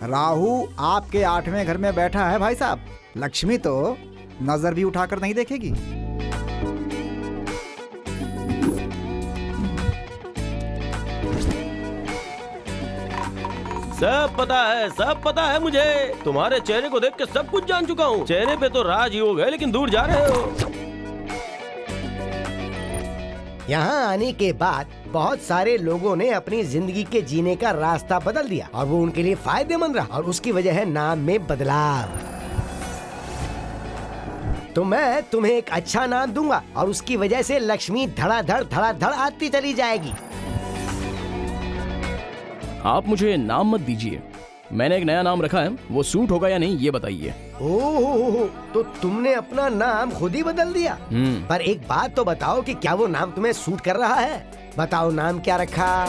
राहु आपके 8वें घर में बैठा है भाई साहब। लक्ष्मी तो नजर भी उठाकर नहीं देखेगी। सब पता है मुझे। तुम्हारे चेहरे को देख के सब कुछ जान चुका हूँ। चेहरे पे तो राजयोग है लेकिन दूर जा रहे हो। यहाँ आने के बाद बहुत सारे लोगों ने अपनी जिंदगी के जीने का रास्ता बदल दिया और वो उनके लिए फायदेमंद रहा, और उसकी वजह है नाम में बदलाव। तो मैं तुम्हें एक अच्छा नाम दूंगा और उसकी वजह से लक्ष्मी धड़ाधड़ आती चली जाएगी। आप मुझे नाम मत दीजिए, मैंने एक नया नाम रखा है, वो सूट होगा या नहीं ये बताइए। ओह, तो तुमने अपना नाम खुद ही बदल दिया। पर एक बात तो बताओ कि क्या वो नाम तुम्हें सूट कर रहा है? बताओ नाम क्या रखा?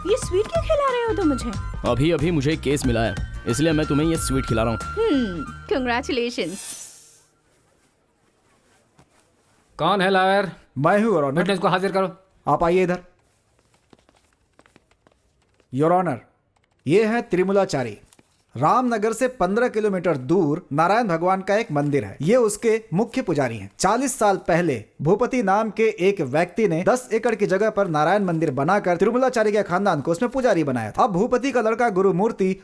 ये स्वीट क्यों खिला रहे हो तुम मुझे? अभी अभी मुझे केस मिला है, इसलिए मैं तुम्हें ये स्वीट खिला रहा हूँ। कांग्रेचुलेशंस। कौन है लॉयर? मैं हूँ योर ऑनर। विटनेस को हाजिर करो। आप आइए इधर। योर ऑनर, ये है त्रिमूलाचारी। रामनगर से 15 किलोमीटर दूर नारायण भगवान का एक मंदिर है। ये उसके मुख्य पुजारी हैं। 40 साल पहले भूपति नाम के एक व्यक्ति ने 10 एकड़ की जगह पर नारायण मंदिर बनाकर त्रिमूलाचारी के खानदान को उसमें पुजारी बनाया था। अब भूपति का लड़का गुरुमूर्ति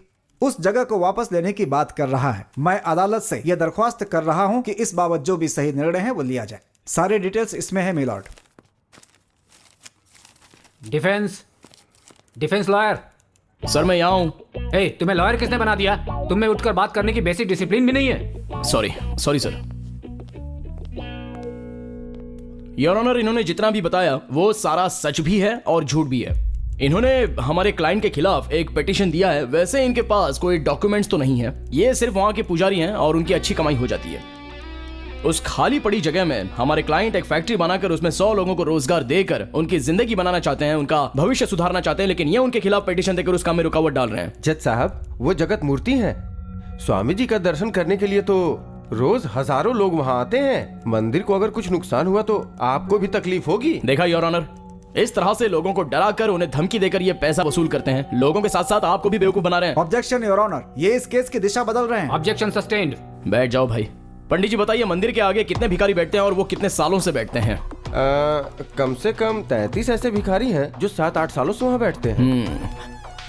उस जगह को वापस लेने की बात कर रहा है। मैं अदालत से यह दरख्वास्त कर रहा हूँ कि इस बाबत जो भी सही निर्णय है वो लिया जाए। सारे डिटेल्स इसमें है मिलॉर्ड। Defence lawyer. सर मैं यहाँ हूँ। तुम्हें लॉयर किसने बना दिया? तुम में उठकर बात करने की बेसिक डिसिप्लिन भी नहीं है। Sorry sir. योर ऑनर, इन्होंने जितना भी बताया वो सारा सच भी है और झूठ भी है। इन्होंने हमारे क्लाइंट के खिलाफ एक पिटीशन दिया है। वैसे इनके पास कोई डॉक्यूमेंट्स तो नहीं है, ये सिर्फ वहां के पुजारी हैं और उनकी अच्छी कमाई हो जाती है। उस खाली पड़ी जगह में हमारे क्लाइंट एक फैक्ट्री बनाकर उसमें 100 लोगों को रोजगार देकर उनकी जिंदगी बनाना चाहते हैं, उनका भविष्य सुधारना चाहते हैं, लेकिन ये उनके खिलाफ पिटीशन देकर उस काम में रुकावट डाल रहे हैं। जज साहब, वो जगत मूर्ति हैं। स्वामी जी का दर्शन करने के लिए तो रोज हजारों लोग वहाँ आते हैं। मंदिर को अगर कुछ नुकसान हुआ तो आपको भी तकलीफ होगी। देखा योर ऑनर, इस तरह से लोगों को डराकर उन्हें धमकी देकर ये पैसा वसूल करते हैं। लोगों के साथ साथ आपको भी बेवकूफ बना रहे हैं। ऑब्जेक्शन योर ऑनर, ये इस केस की दिशा बदल रहे हैं। Objection sustained. बैठ जाओ भाई। पंडित जी बताइए, मंदिर के आगे कितने भिखारी बैठते हैं और वो कितने सालों से बैठते हैं? कम से कम 33 ऐसे भिखारी हैं जो 7-8 सालों से वहाँ बैठते हैं।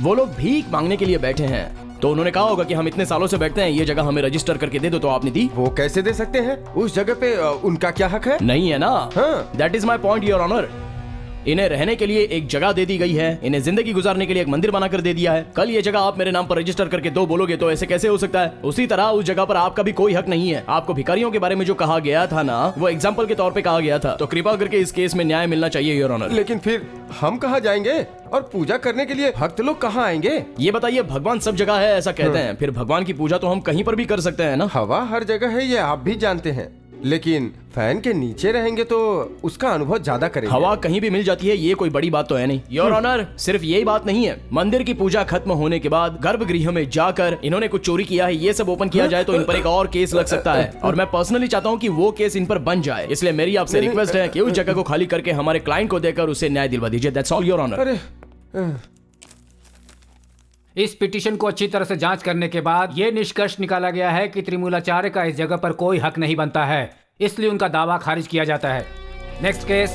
वो लोग भीख मांगने के लिए बैठे हैं, तो उन्होंने कहा होगा कि हम इतने सालों से बैठते हैं, ये जगह हमें रजिस्टर करके दे दो, तो आपने दी। वो कैसे दे सकते हैं? उस जगह पे उनका क्या हक है? नहीं है ना? हाँ। That is my point your honour. इन्हें रहने के लिए एक जगह दे दी गई है, इन्हें जिंदगी गुजारने के लिए एक मंदिर बनाकर दे दिया है। कल ये जगह आप मेरे नाम पर रजिस्टर करके दो बोलोगे तो ऐसे कैसे हो सकता है? उसी तरह उस जगह पर आपका भी कोई हक नहीं है। आपको भिखारियों के बारे में जो कहा गया था ना, वो एग्जाम्पल के तौर पे कहा गया था, तो कृपा करके इस केस में न्याय मिलना चाहिए योर ऑनर। लेकिन फिर हम कहाँ जाएंगे और पूजा करने के लिए भक्त लोग कहाँ आएंगे? ये बताइए, भगवान सब जगह है ऐसा कहते हैं, फिर भगवान की पूजा तो हम कहीं पर भी कर सकते हैं ना? हवा हर जगह है, ये आप भी जानते हैं, लेकिन फैन के नीचे रहेंगे तो उसका अनुभव ज्यादा करेंगे। हवा कहीं भी मिल जाती है, ये कोई बड़ी बात तो है नहीं योर ऑनर। सिर्फ यही बात नहीं है, मंदिर की पूजा खत्म होने के बाद गर्भगृह में जाकर इन्होंने कुछ चोरी किया है, ये सब ओपन किया जाए तो इन पर एक और केस लग सकता है, और मैं पर्सनली चाहता हूँ कि वो केस इन पर बन जाए। इसलिए मेरी आपसे रिक्वेस्ट है कि उस जगह को खाली करके हमारे क्लाइंट को देकर उसे न्याय दिलवा दीजिए। That's all your honour. इस पिटीशन को अच्छी तरह से जांच करने के बाद ये निष्कर्ष निकाला गया है कि त्रिमूलाचार्य का इस जगह पर कोई हक नहीं बनता है। इसलिए उनका दावा खारिज किया जाता है। Next case.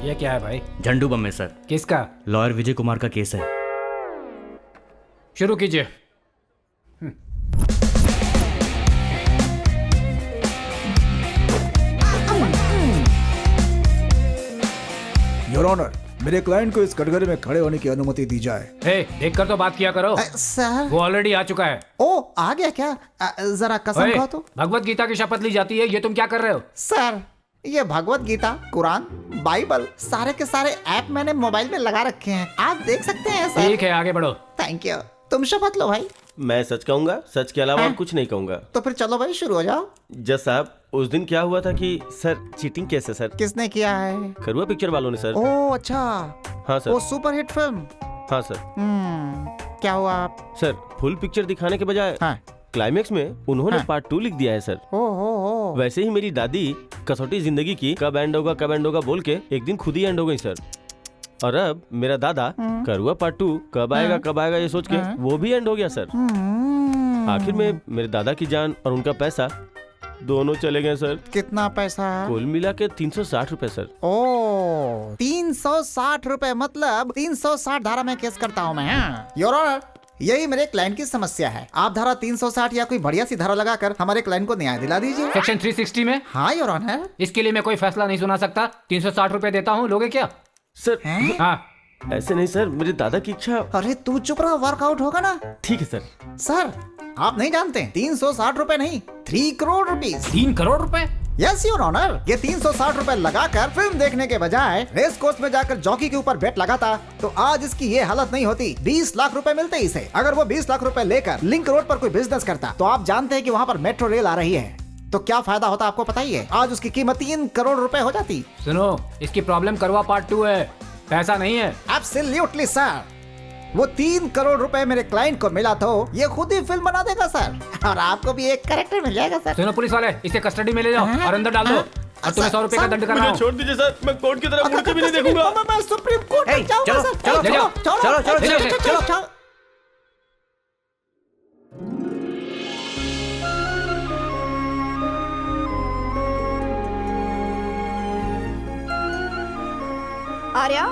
ये क्या है भाई? झंडू बम में सर, किसका? लॉयर विजय कुमार का केस है। शुरू कीजिए। योर ऑनर, मेरे क्लाइंट को इस कटघरे में खड़े होने की अनुमति दी जाए। हे, देखकर तो बात किया करो। सर। वो ऑलरेडी आ चुका है। ओ, आ गया क्या? जरा कसम ओए, खाओ तो। भगवत गीता की शपथ ली जाती है, ये तुम क्या कर रहे हो? सर, ये भगवत गीता, कुरान, बाइबल सारे के सारे ऐप मैंने मोबाइल में लगा रखे हैं, आप देख सकते हैं सर। ठीक है, आगे बढ़ो। Thank you. तुम शपथ लो भाई। मैं सच कहूंगा, सच के अलावा और कुछ नहीं कहूंगा। तो फिर चलो भाई, शुरू हो जाओ। जज साहब, उस दिन क्या हुआ था कि सर, चीटिंग कैसे सर? किसने किया है? करुआ पिक्चर वालों ने सर। ओ अच्छा, हाँ सर। वो सुपरहिट फिल्म। हाँ सर। क्या हुआ? सर, फुल पिक्चर दिखाने के बजाय हाँ। क्लाइमेक्स में उन्होंने हाँ। पार्ट 2 लिख दिया है सर। ओ। वैसे ही मेरी दादी कसौटी जिंदगी की कब एंड होगा बोल के एक दिन खुद ही एंड हो गई सर। और अब मेरा दादा करुआ पार्ट 2 कब आएगा ये सोच के वो भी एंड हो गया सर। आखिर में मेरे दादा की जान और उनका पैसा दोनों चले गए सर। कितना पैसा? कुल मिला के 360 रुपए सर। ओ, 360 रुपए, मतलब 360 धारा में केस करता हूँ मैं। योर ऑनर, यही मेरे क्लाइंट की समस्या है। आप धारा 360 या कोई बढ़िया सी धारा लगाकर हमारे क्लाइंट को न्याय दिला दीजिए। सेक्शन 360 में? हाँ योर ऑनर। इसके लिए मैं कोई फैसला नहीं सुना सकता। 360 रुपए देता हूँ, लोगे क्या? सर हाँ। ऐसे नहीं सर, मेरे दादा की इच्छा। अरे तू चुप रहा, वर्कआउट होगा ना। ठीक है सर। सर, आप नहीं जानते, 360 रुपए नहीं, 3 करोड़ रुपीस। 3 करोड़ रुपए? Yes your honour. ये 360 रुपए लगाकर फिल्म देखने के बजाय रेस कोर्स में जाकर जॉकी के ऊपर बेट लगाता तो आज इसकी ये हालत नहीं होती। 20 लाख रुपए मिलते इसे। अगर वो 20 लाख रुपए लेकर लिंक रोड पर कोई बिजनेस करता तो आप जानते हैं कि वहाँ पर मेट्रो रेल आ रही है, तो क्या फायदा होता आपको पता ही है। आज उसकी कीमत 3 करोड़ रुपए हो जाती। सुनो, इसकी प्रॉब्लम करवा पार्ट 2 है, पैसा नहीं है। Absolutely sir. वो 3 करोड़ रुपए मेरे क्लाइंट को मिला तो ये खुद ही फिल्म बना देगा सर, और आपको भी एक कैरेक्टर मिल जाएगा सर। सुनो पुलिस वाले, इसे कस्टडी में ले जाओ और अंदर डाल दो, और तुम्हें 100 रुपए का दंड करना मुझे छोड़ दीजिए सर, मैं कोर्ट की तरफ मुड़ के भी नहीं देखूंगा। मैं सुप्रीम कोर्ट तक जाऊंगा चलो, सर। चलो, ले जाओ। चलो। आर्या,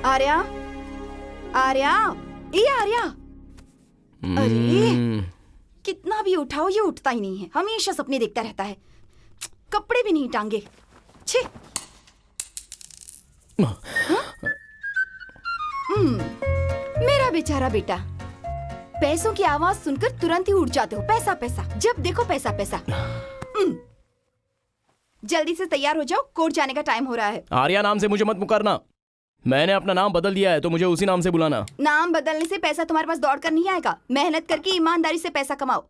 आर्या, आर्या, ये आर्या। अरे कितना भी उठाओ ये उठता ही नहीं है, हमेशा सपने देखता रहता है, कपड़े भी नहीं टांगे। छे। मेरा बेचारा बेटा, पैसों की आवाज सुनकर तुरंत ही उठ जाते हो। पैसा पैसा, जब देखो पैसा पैसा। जल्दी से तैयार हो जाओ, कोर्ट जाने का टाइम हो रहा है। आर्या नाम से मुझे मत पुकारना, मैंने अपना नाम बदल दिया है तो मुझे उसी नाम से बुलाना। नाम बदलने से पैसा तुम्हारे पास दौड़ कर नहीं आएगा। मेहनत करके ईमानदारी से पैसा कमाओ।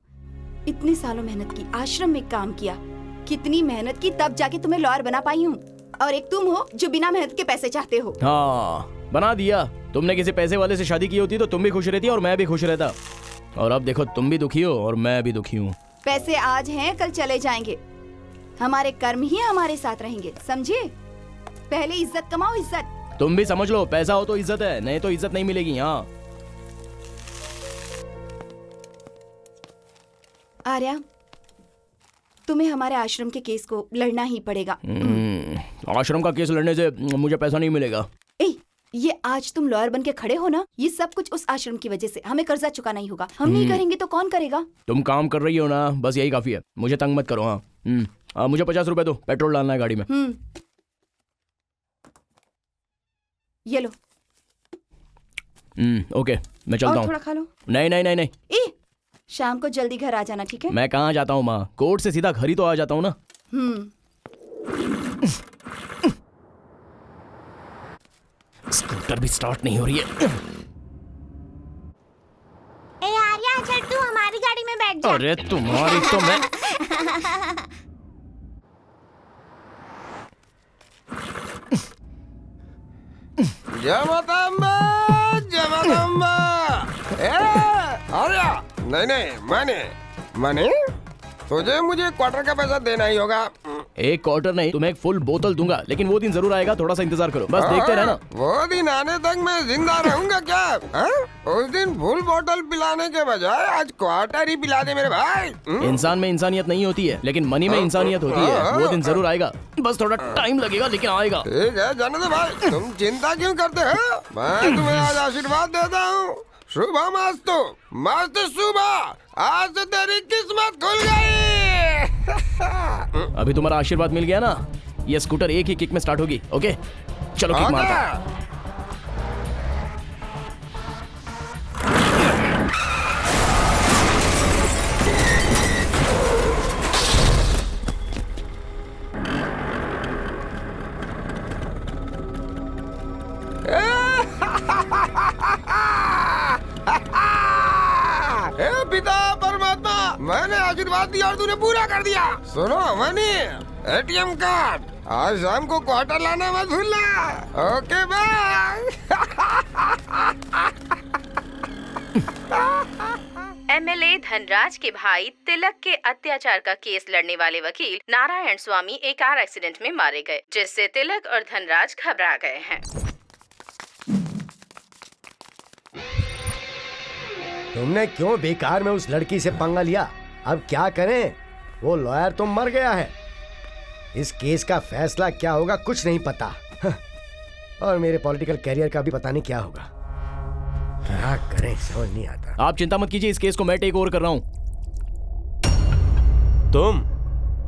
इतने सालों मेहनत की, आश्रम में काम किया, कितनी मेहनत की, तब जाके तुम्हें लॉयर बना पाई हूँ। और एक तुम हो जो बिना मेहनत के पैसे चाहते हो। हाँ, बना दिया। तुमने किसी पैसे वाले से शादी की होती तो तुम भी खुश रहती और मैं भी खुश रहता। और अब देखो, तुम भी दुखी हो और मैं भी दुखी हूँ। पैसे आज हैं, कल चले जाएंगे। हमारे कर्म ही हमारे साथ रहेंगे, समझे? पहले इज्जत कमाओ, इज्जत। तुम भी समझ लो, पैसा हो तो इज्जत है, नहीं तो इज्जत नहीं मिलेगी। हाँ आर्या, तुम्हें हमारे आश्रम के केस को लड़ना ही पड़ेगा। आश्रम का केस लड़ने से मुझे पैसा नहीं मिलेगा। ये आज तुम लॉयर बन के खड़े हो ना, ये सब कुछ उस आश्रम की वजह से। हमें कर्जा चुकाना ही होगा। हम नहीं करेंगे तो कौन करेगा? तुम काम कर रही हो ना, बस यही काफी है। मुझे तंग मत करो। हाँ, मुझे 50 रुपए दो, पेट्रोल डालना है गाड़ी में। ये लो। ओके, मैं चलता हूँ। थोड़ा खा लो। नहीं नहीं नहीं नहीं, शाम को जल्दी घर आ जाना, ठीक है? मैं कहाँ जाता हूँ माँ, कोर्ट से सीधा घर ही तो आ जाता हूँ ना। स्कूटर भी स्टार्ट नहीं हो रही है। ए आर्या, चल तू हमारी गाड़ी में बैठ जा। अरे तुम्हारी तो मैं जय माता अम्बा, जय माता अम्बा। आर्या, नहीं नहीं, मैंने तुझे मुझे क्वार्टर का पैसा देना ही होगा। एक क्वार्टर नहीं, तुम्हें एक फुल बोतल दूंगा, लेकिन वो दिन जरूर आएगा, थोड़ा सा इंतजार करो, बस देखते रहना। वो दिन आने तक मैं जिंदा रहूंगा क्या? हाँ? उस दिन फुल बोतल पिलाने के बजाय आज क्वार्टर ही पिला दे मेरे भाई। इंसान में इंसानियत नहीं होती है, लेकिन मनी में इंसानियत होती है। वो दिन जरूर आएगा, बस थोड़ा टाइम लगेगा, लेकिन आएगा। ठीक है जाने दो भाई, तुम चिंता क्यों करते हो? मैं तुम्हें आज आशीर्वाद देता हूँ। शुभ मस्तु, मस्त सुबह, आज से तेरी किस्मत खुल गई। अभी तुम्हारा आशीर्वाद मिल गया ना, ये स्कूटर एक ही किक में स्टार्ट होगी। ओके चलो किक मारता। हे पिता परमात्मा, मैंने आशीर्वाद दिया और तूने पूरा कर दिया। सुनो मनी, एटीएम कार्ड, आज शाम को क्वार्टर लाना मत भूलना। Okay bye. एमएलए धनराज के भाई तिलक के अत्याचार का केस लड़ने वाले वकील नारायण स्वामी एक कार एक्सीडेंट में मारे गए, जिससे तिलक और धनराज घबरा गए हैं। तुमने क्यों बेकार में उस लड़की से पंगा लिया? अब क्या करें, वो लॉयर तो मर गया है। इस केस का फैसला क्या होगा कुछ नहीं पता। और मेरे पॉलिटिकल कैरियर का भी पता नहीं क्या होगा। क्या करें समझ नहीं आता। आप चिंता मत कीजिए, इस केस को मैं टेक ओवर कर रहा हूँ। तुम?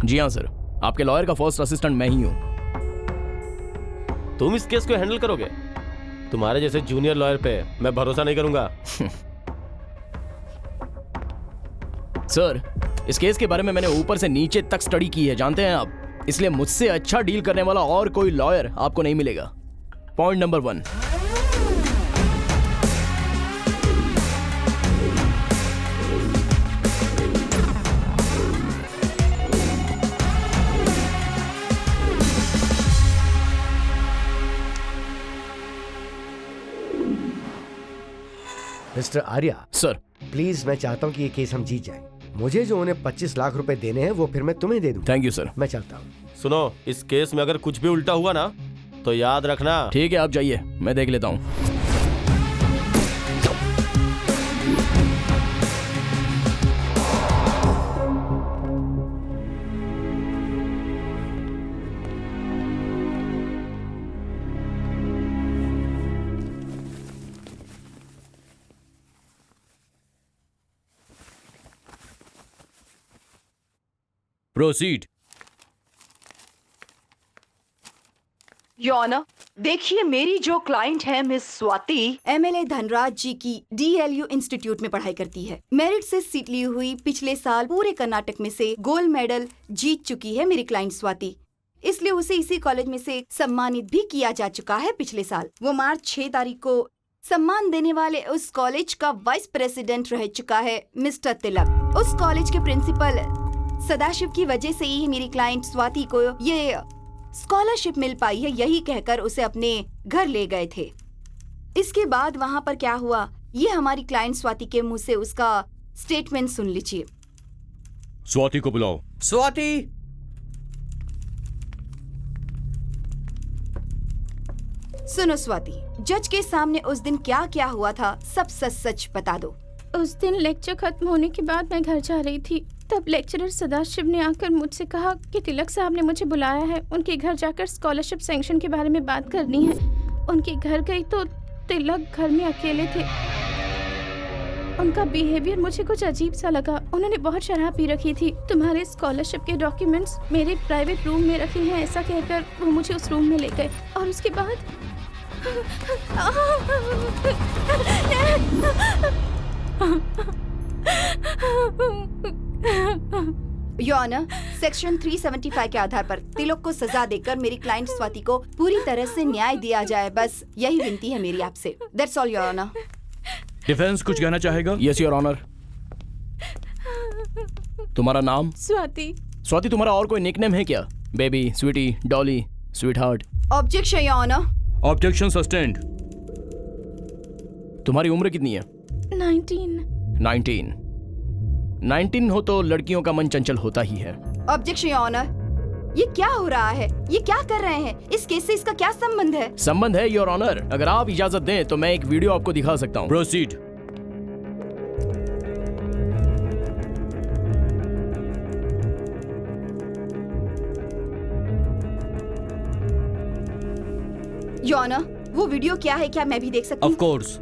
जी हाँ सर, आपके लॉयर का फर्स्ट असिस्टेंट मैं ही हूँ। तुम इस केस को हैंडल करोगे? तुम्हारे जैसे जूनियर लॉयर पे मैं भरोसा नहीं करूंगा। सर, इस केस के बारे में मैंने ऊपर से नीचे तक स्टडी की है, जानते हैं आप। इसलिए मुझसे अच्छा डील करने वाला और कोई लॉयर आपको नहीं मिलेगा। Point number 1, mister Arya sir, please मैं चाहता हूँ कि ये केस हम जीत जाएं। मुझे जो उन्हें 25 लाख रुपए देने हैं वो फिर मैं तुम्हें दे दूँ। Thank you sir. मैं चलता हूँ। सुनो, इस केस में अगर कुछ भी उल्टा हुआ ना तो याद रखना। ठीक है, आप जाइए, मैं देख लेता हूँ। प्रोसीड। योर ऑनर, देखिए मेरी जो क्लाइंट है मिस स्वाति, एमएलए धनराज जी की DLU इंस्टीट्यूट में पढ़ाई करती है। मेरिट से सीट ली हुई, पिछले साल पूरे कर्नाटक में से गोल्ड मेडल जीत चुकी है मेरी क्लाइंट स्वाति। इसलिए उसे इसी कॉलेज में से सम्मानित भी किया जा चुका है पिछले साल। वो मार्च 6 तारीख को सम्मान देने वाले उस कॉलेज का वाइस प्रेसिडेंट रह चुका है मिस्टर तिलक। उस कॉलेज के प्रिंसिपल सदाशिव की वजह से ही मेरी क्लाइंट स्वाति को ये स्कॉलरशिप मिल पाई है, यही कहकर उसे अपने घर ले गए थे। इसके बाद वहाँ पर क्या हुआ, ये हमारी क्लाइंट स्वाति के मुंह से उसका स्टेटमेंट सुन लीजिए। स्वाति को बुलाओ। स्वाति, सुनो स्वाति, जज के सामने उस दिन क्या क्या हुआ था सब सच सच बता दो। उस दिन लेक्चर खत्म होने के बाद मैं घर जा रही थी, तब लेक्चरर सदाशिव ने आकर मुझसे कहा कि तिलक साहब ने मुझे बुलाया है, उनके घर जाकर स्कॉलरशिप सैंक्शन के बारे में बात करनी है। उनके घर गई तो तिलक घर में अकेले थे। उनका बिहेवियर मुझे कुछ अजीब सा लगा। उन्होंने बहुत शराब पी रखी थी। तुम्हारे स्कॉलरशिप के डॉक्यूमेंट्स मेरे प्राइवेट रूम में रखे हैं, ऐसा कहकर वो मुझे उस रूम में ले गए और उसके बाद योर ऑनर, सेक्शन 375 के आधार पर तिलक को सजा देकर मेरी क्लाइंट स्वाति को पूरी तरह से न्याय दिया जाए, बस यही विनती है मेरी आपसे। That's all your honour. Defence कुछ कहना चाहेगा? Yes your honour. तुम्हारा नाम? स्वाति। स्वाति, तुम्हारा और कोई निकनेम है क्या? Baby, sweetie, dolly, sweetheart? Objection your honour. Objection sustained. तुम्हारी उम्र कितनी है? 19। 19 हो तो लड़कियों का मन चंचल होता ही है। Objection your honour. ये क्या हो रहा है? ये क्या कर रहे हैं? इस केस से इसका क्या संबंध है? संबंध है योर ऑनर। अगर आप इजाजत दें तो मैं एक वीडियो आपको दिखा सकता हूँ। प्रोसीड। योर ऑनर, वो वीडियो क्या है? क्या मैं भी देख सकती ऑफ हूँ? कोर्स।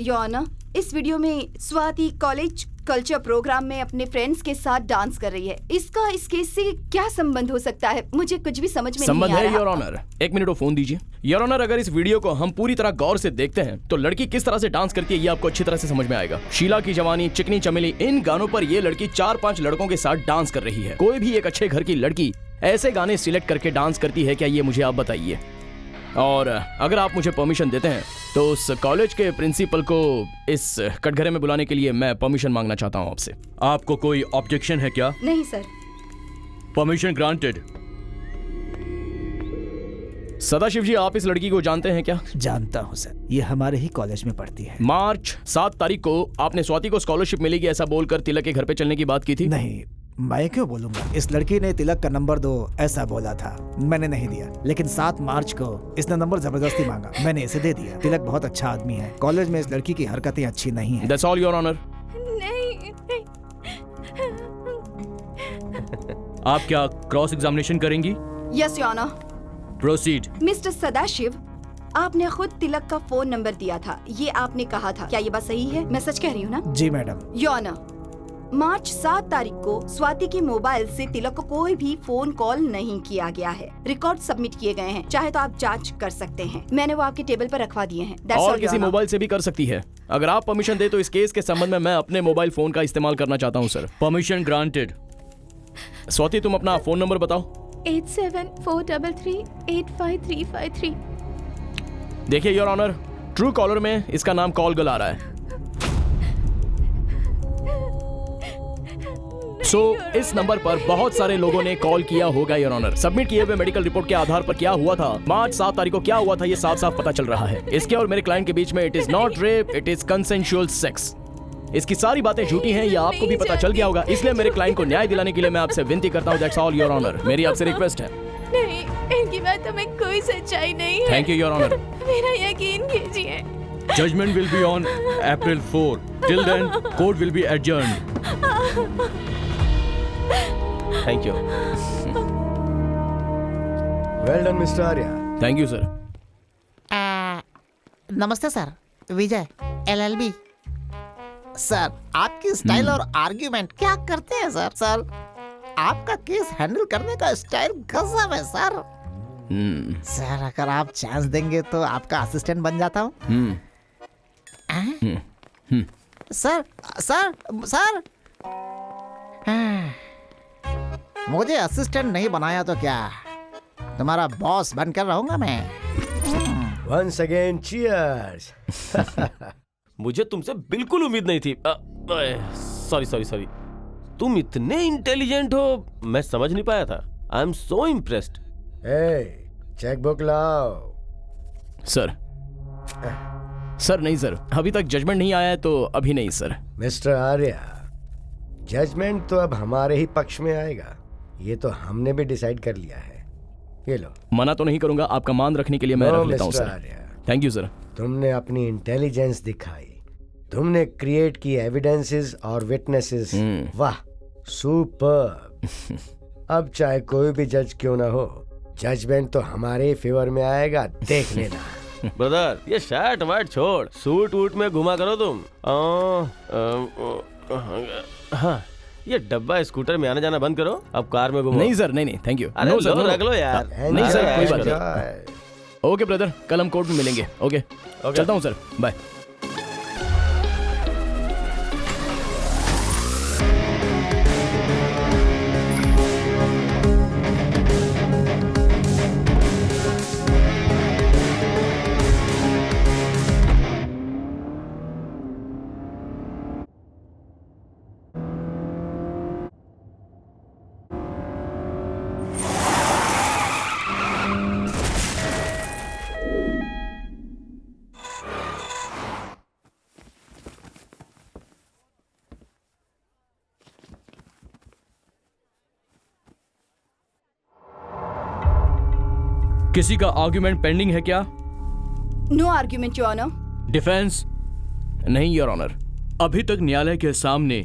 योर ऑनर, इस वीडियो में स्वाति कॉलेज कल्चर प्रोग्राम में अपने फ्रेंड्स के साथ डांस कर रही है। इसका इस केस से क्या संबंध हो सकता है? मुझे कुछ भी समझ में संबंध नहीं आ है रहा। Your honour. एक मिनट वो फोन दीजिए। योर ऑनर, अगर इस वीडियो को हम पूरी तरह गौर से देखते हैं तो लड़की किस तरह से डांस करती है ये आपको अच्छी तरह से समझ में आएगा। शीला की जवानी, चिकनी चमेली, इन गानों पर ये लड़की 4-5 लड़कों के साथ डांस कर रही है। कोई भी एक अच्छे घर की लड़की ऐसे गाने सिलेक्ट करके डांस करती है क्या? ये मुझे आप बताइए। और अगर आप मुझे परमिशन देते हैं तो उस कॉलेज के प्रिंसिपल को इस कटघरे में बुलाने के लिए मैं परमिशन मांगना चाहता हूँ आपसे। आपको कोई ऑब्जेक्शन है क्या? नहीं sir. Permission granted. Sadashiv ji, आप इस लड़की को जानते हैं क्या? जानता हूँ सर, ये हमारे ही कॉलेज में पढ़ती है। मार्च 7 तारीख को आपने स्वाति को स्कॉलरशिप मिलेगी ऐसा बोलकर तिलक के घर पे चलने की बात की थी। नहीं, मैं क्यों बोलूंगा? इस लड़की ने तिलक का नंबर दो ऐसा बोला था, मैंने नहीं दिया। लेकिन 7 मार्च को इसने नंबर जबरदस्ती मांगा, मैंने इसे दे दिया। तिलक बहुत अच्छा आदमी है। कॉलेज में इस लड़की की हरकतें अच्छी नहीं है। That's all, Your Honor. नहीं। आप क्या क्रॉस एग्जामिनेशन करेंगी? Yes your honour. Proceed. Mister Sadashiv, आपने खुद तिलक का फोन नंबर दिया था, ये आपने कहा था। क्या ये बात सही है? मैं सच कह रही हूँ ना? जी मैडम। योर ऑनर, मार्च 7 तारीख को स्वाति के मोबाइल से तिलक को कोई भी फोन कॉल नहीं किया गया है। रिकॉर्ड सबमिट किए गए हैं, चाहे तो आप जांच कर सकते हैं। मैंने वो आपके टेबल पर रखवा दिए हैं। That's और all, किसी Your Honor. मोबाइल से भी कर सकती है। अगर आप परमिशन दे तो इस केस के संबंध में मैं अपने मोबाइल फोन का इस्तेमाल करना चाहता हूँ सर। Permission granted. स्वाति, तुम अपना फोन नंबर बताओ। 8743385353। देखिए योर ऑनर, ट्रू कॉलर में इसका नाम कॉल गर्ल आ रहा है। इस नंबर पर बहुत सारे लोगों ने कॉल किया होगा योर ऑनर। सबमिट किए हुए मेडिकल रिपोर्ट के आधार पर क्या हुआ था, मार्च 7 तारीख को क्या हुआ था, ये साफ साफ पता चल रहा है। इसके और मेरे क्लाइंट के बीच में it is not rape, it is consensual sex. इसकी सारी बातें झूठी हैं, ये आपको भी पता चल गया होगा। इसलिए मेरे क्लाइंट को न्याय दिलाने के लिए मैं आपसे विनती करता हूँ। That's all your honour. मेरी आपसे रिक्वेस्ट है। नहीं, इनकी बातों में कोई सच्चाई नहीं है। Thank you your honour. मेरा यकीन कीजिए। Judgment will be on April 4. Till then, court will be adjourned. Thank you. Well done mister Arya. Thank you sir. नमस्ते सर, विजय LLB। सर, आपकी स्टाइल और आर्ग्यूमेंट क्या करते हैं सर? सर, आपका केस हैंडल करने का स्टाइल गजब है सर। सर, अगर आप चांस देंगे तो आपका असिस्टेंट बन जाता हूँ। सर सर सर, मुझे असिस्टेंट नहीं बनाया तो क्या, तुम्हारा बॉस बनकर रहूंगा मैं। Once again, cheers. मुझे तुमसे बिल्कुल उम्मीद नहीं थी। Sorry sorry sorry. तुम इतने इंटेलिजेंट हो, मैं समझ नहीं पाया था। I am so impressed. Chequebook लाओ। सर नहीं सर, अभी तक जजमेंट नहीं आया है तो अभी नहीं सर। मिस्टर आर्या, जजमेंट तो अब हमारे ही पक्ष में आएगा, ये तो हमने भी डिसाइड कर लिया है। ये लो। मना तो नहीं करूंगा, आपका मान रखने के लिए मैं रख लेता हूँ mister sir. Arya, thank you sir. तुमने अपनी इंटेलिजेंस दिखाई, तुमने क्रिएट की एविडेंसेस और विटनेसेस। वाह, सुपर। अब चाहे कोई भी जज क्यों ना हो, जजमेंट तो हमारे ही फेवर में आएगा, देख लेना। ब्रदर, ये शर्ट वर्ट छोड़, सूट वूट में घुमा करो तुम। हाँ, ये डब्बा स्कूटर में आने जाना बंद करो, अब कार में घुमो। नहीं सर, नहीं थैंक यू। अरे लो, रख लो यार। नहीं सर, अरे कोई ऐश बात करो। नहीं। ओके ब्रदर, कल हम कोर्ट में मिलेंगे। ओके, चलता हूँ सर, बाय। किसी का आर्ग्यूमेंट पेंडिंग है क्या? No argument your honour. Defence? नहीं योर ऑनर। अभी तक न्यायालय के सामने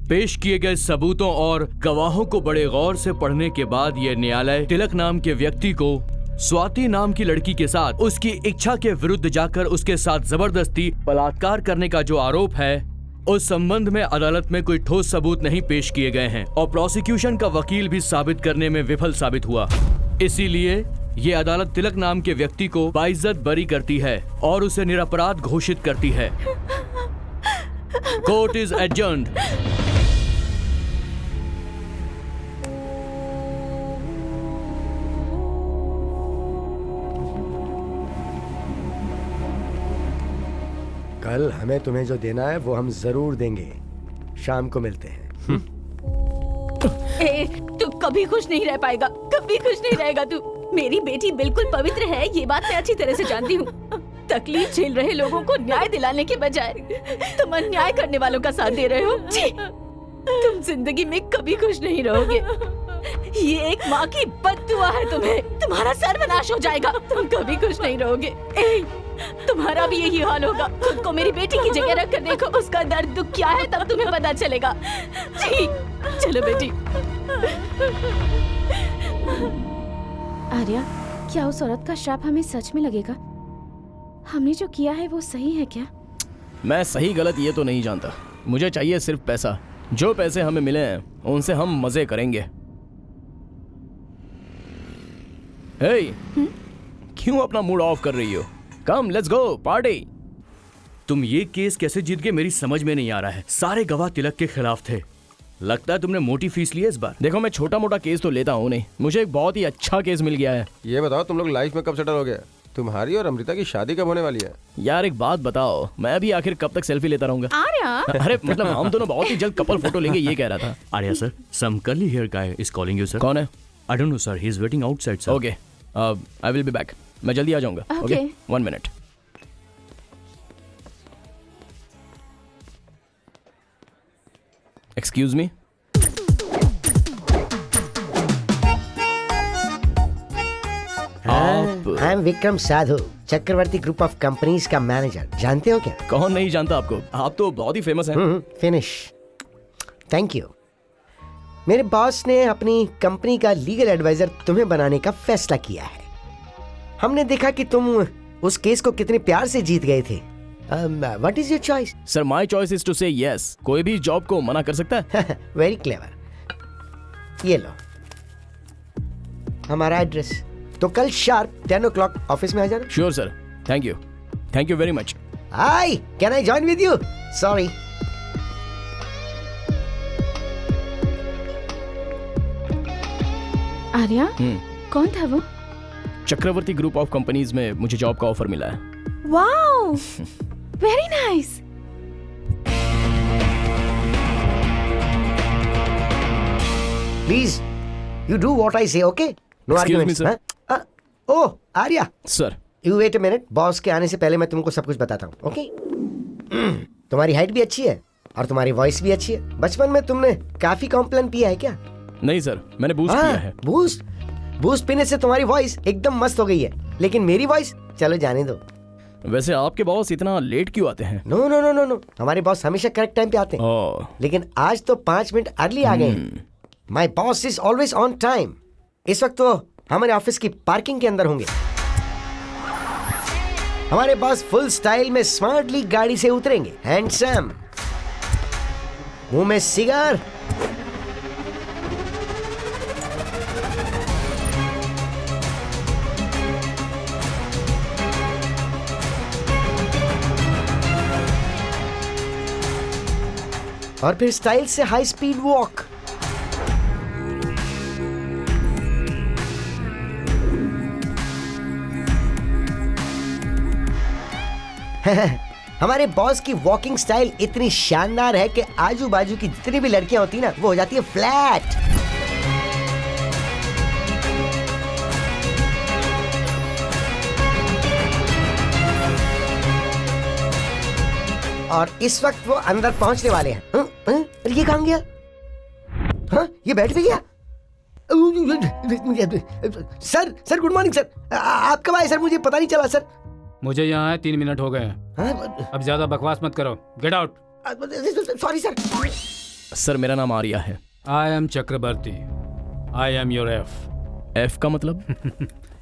पेश किए गए सबूतों और गवाहों को बड़े गौर से पढ़ने के बाद यह न्यायालय तिलक नाम के व्यक्ति को स्वाति नाम की लड़की के साथ उसकी इच्छा के विरुद्ध जाकर उसके साथ जबरदस्ती बलात्कार करने का जो आरोप है, उस संबंध में अदालत में कोई ठोस सबूत नहीं पेश किए गए हैं और प्रोसिक्यूशन का वकील भी साबित करने में विफल साबित हुआ। इसीलिए ये अदालत तिलक नाम के व्यक्ति को बाइज्जत बरी करती है और उसे निरपराध घोषित करती है। Court is adjourned. कल हमें तुम्हें जो देना है वो हम जरूर देंगे। शाम को मिलते हैं। ए, तू कभी खुश नहीं रह पाएगा, कभी खुश नहीं रहेगा तू। मेरी बेटी बिल्कुल पवित्र है, ये बात मैं अच्छी तरह से जानती हूँ। तकलीफ झेल रहे लोगों को न्याय दिलाने के बजाय तुम अन्याय करने वालों का साथ दे रहे हो। छी, तुम जिंदगी में कभी खुश नहीं रहोगे। ये एक माँ की बद्दुआ है तुम्हें। तुम्हारा सर्वनाश हो जाएगा, तुम कभी खुश नहीं रहोगे। तुम्हारा भी यही हाल होगा। खुद को मेरी बेटी की जगह रख कर देखो, उसका दर्द दुख क्या है, तब तुम्हें पता चलेगा। जी, चलो बेटी। आर्या, क्या उस औरत का श्राप हमें सच में लगेगा? हमने जो किया है वो सही है क्या? मैं सही गलत ये तो नहीं जानता। मुझे चाहिए सिर्फ पैसा। जो पैसे हमें मिले हैं उनसे हम मजे करेंगे। हे, क्यों अपना मूड ऑफ कर रही हो? Come let's go party. तुम ये केस कैसे जीत गए मेरी समझ में नहीं आ रहा है। सारे गवाह तिलक के खिलाफ थे। लगता है तुमने मोटी फीस ली है इस बार। देखो, मैं छोटा मोटा केस तो लेता हूँ नहीं, मुझे एक बहुत ही अच्छा केस मिल गया है। ये बताओ तुम लोग लाइफ में कब सेटल हो गए? तुम्हारी और अमृता की शादी कब होने वाली है? यार एक बात बताओ, मैं भी आखिर कब तक सेल्फी लेता रहूंगा? आर्या, अरे मतलब हम दोनों बहुत ही जल्द कपल फोटो लेंगे, ये कह रहा था। Arya sir, some curly hair guy is calling you sir. कौन है? I don't know sir, he is waiting outside sir. Okay, I will be back. मैं जल्दी आ जाऊंगा। Okay, 1 minute. Excuse me. I am Vikram Sadhu, Chakravarti group of companies का manager. जानते हो क्या? कौन नहीं जानता आपको, आप तो बहुत ही फेमस हैं। फिनिश। Thank you. मेरे बॉस ने अपनी कंपनी का लीगल एडवाइजर तुम्हें बनाने का फैसला किया है। हमने देखा कि तुम उस केस को कितने प्यार से जीत गए थे। What is your choice? Sir, my choice is to say yes. कोई भी जॉब को मना कर सकता है। Very clever. ये लो हमारा एड्रेस। तो कल शार्प 10 o'clock ऑफिस में आ जाना। Sure sir, thank you, thank you very much. Hi, can I join with you? Sorry. Arya, कौन था वो? चक्रवर्ती ग्रुप ऑफ कंपनीज में मुझे जॉब का ऑफर मिला है। Wow, very nice. Please you do what I say, okay? No arguments. Oh Arya sir, you wait a minute. Boss के आने से पहले मैं तुमको सब कुछ बताता हूँ, ओके? तुम्हारी हाइट भी अच्छी है और तुम्हारी वॉइस भी अच्छी है। बचपन में तुमने काफी कॉम्प्लेन पिया है क्या? नहीं सर, मैंने बूस्ट किया है। बूस्ट पीने से तुम्हारी वॉइस एकदम मस्त हो गई है, लेकिन मेरी वॉइस चलो जाने दो। वैसे आपके बॉस इतना लेट क्यों आते हैं? No no no no no, हमारे बॉस हमेशा करेक्ट टाइम पे आते हैं। लेकिन आज तो 5 मिनट अर्ली आ गए। My boss is always on time. इस वक्त तो हमारे ऑफिस की पार्किंग के अंदर होंगे। हमारे बॉस फुल स्टाइल में स्मार्टली गाड़ी से उतरेंगे, हैंडसम, मुंह में सिगार, और फिर स्टाइल से हाई स्पीड वॉक। हमारे बॉस की वॉकिंग स्टाइल इतनी शानदार है कि आजू बाजू की जितनी भी लड़कियां होती ना, वो हो जाती है फ्लैट। और इस वक्त वो अंदर पहुंचने वाले हैं। ये कहां गया? हाँ, ये बैठ भी गया। Sir good morning sir. आप कब आए सर? मुझे पता नहीं चला सर। मुझे यहाँ है 3 मिनट हो गए हैं। अब ज्यादा बकवास मत करो, get out. Sorry sir. Sir मेरा नाम आर्या है। I am Chakravarti. I am your F. F का मतलब?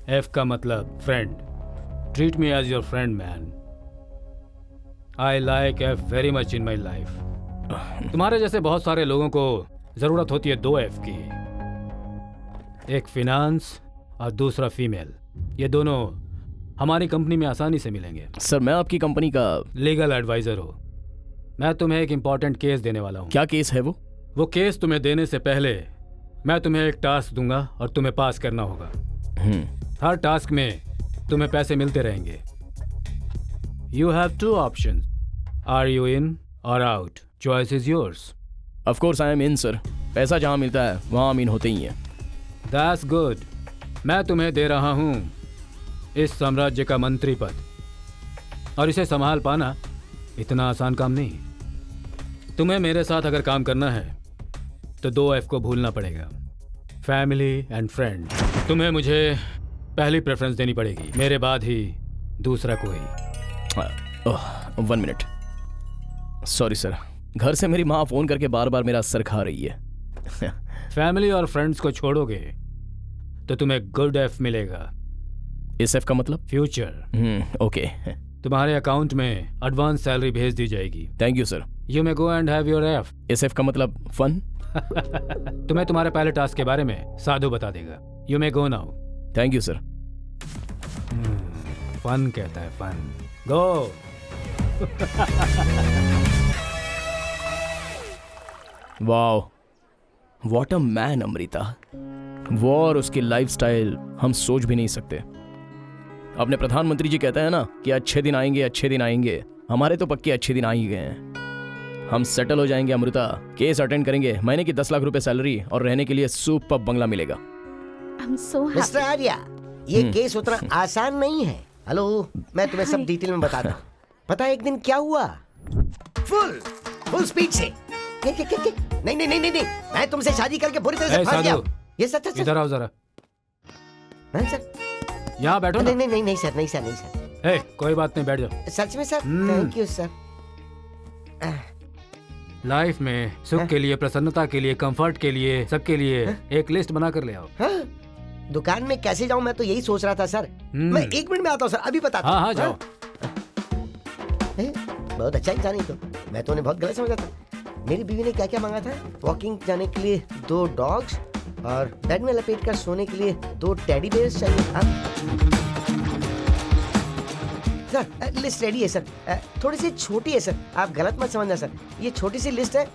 एफ का मतलब friend. Treat me as your friend man. I like F very much in my life. तुम्हारे जैसे बहुत सारे लोगों को जरूरत होती है 2 एफ की, एक फिनांस और दूसरा फीमेल। ये दोनों हमारी कंपनी में आसानी से मिलेंगे। सर मैं आपकी कंपनी का लीगल एडवाइजर हूँ। मैं तुम्हें एक इम्पोर्टेंट केस देने वाला हूँ। क्या केस है वो? वो केस तुम्हें देने से पहले मैं तुम्हें एक टास्क दूंगा और तुम्हें पास करना होगा। हर टास्क में तुम्हें पैसे मिलते रहेंगे। You have 2 options. Are you in or out? Choice is yours. Of course I am in sir. पैसा जहाँ मिलता है वहाँ हम इन होते ही हैं। That's good. मैं तुम्हें दे रहा हूँ इस साम्राज्य का मंत्री पद, और इसे संभाल पाना इतना आसान काम नहीं। तुम्हें मेरे साथ अगर काम करना है तो 2 एफ को भूलना पड़ेगा, फैमिली एंड फ्रेंड। तुम्हें मुझे पहली प्रेफरेंस देनी पड़ेगी, मेरे बाद ही दूसरा कोई। 1 मिनट। सॉरी सर, घर से मेरी माँ फोन करके बार बार मेरा सर खा रही है। फैमिली और फ्रेंड्स को छोड़ोगे तो तुम्हें गुड एफ मिलेगा। इस एफ का मतलब? फ्यूचर। ओके। तुम्हारे अकाउंट में एडवांस सैलरी भेज दी जाएगी। Thank you sir. You may go and have your F. इस एफ का मतलब फन? तुम्हें तुम्हारे पहले टास्क के बारे में साधु बता देगा। You may go now. Thank you sir. Fun कहता है, fun. Go. Wow, what a man Amrita. वो और उसकी लाइफस्टाइल हम सोच भी नहीं सकते। अपने प्रधानमंत्री जी कहते हैं ना कि अच्छे दिन आएंगे, अच्छे दिन आएंगे। हमारे तो पक्के अच्छे दिन आ ही गए हैं। हम सेटल हो जाएंगे अमृता, केस अटेंड करेंगे, महीने की 10 लाख रुपए सैलरी और रहने के लिए सुपर बंगला मिलेगा। मिस्टर आर्या, ये केस उतना आसान नहीं है। हेलो, मैं तुम्हें सब डिटेल में बताता हूँ। पता है एक दिन क्या हुआ? फुल स्पीड से नहीं नहीं नहीं नहीं, मैं तुमसे शादी करके बुरी तरह से फंस गया। ये सच। इधर आओ जरा। सर यहाँ बैठो। नहीं नहीं नहीं सर, नहीं सर, नहीं सर। ए, कोई बात नहीं, बैठ जाओ। सच में sir? Thank you sir. Life में सुख के लिए, प्रसन्नता के लिए, कंफर्ट के लिए, सबके लिए एक लिस्ट बना कर ले आओ। दुकान में कैसे जाऊं, मैं तो यही सोच रहा था सर। मैं 1 मिनट में आता हूँ सर, अभी बताता हूँ। हाँ जाओ। बहुत अच्छा इंसान है तो। मैं तो उन्हें बहुत गलत समझा था। मेरी बीवी ने क्या क्या मांगा था? वॉकिंग जाने के लिए 2 डॉग्स और बेड में लपेट कर सोने के लिए 2 टेडी बेयर्स चाहिए। सर लिस्ट रेडी है सर। थोड़ी सी छोटी है सर, आप गलत मत समझना सर। ये छोटी सी लिस्ट है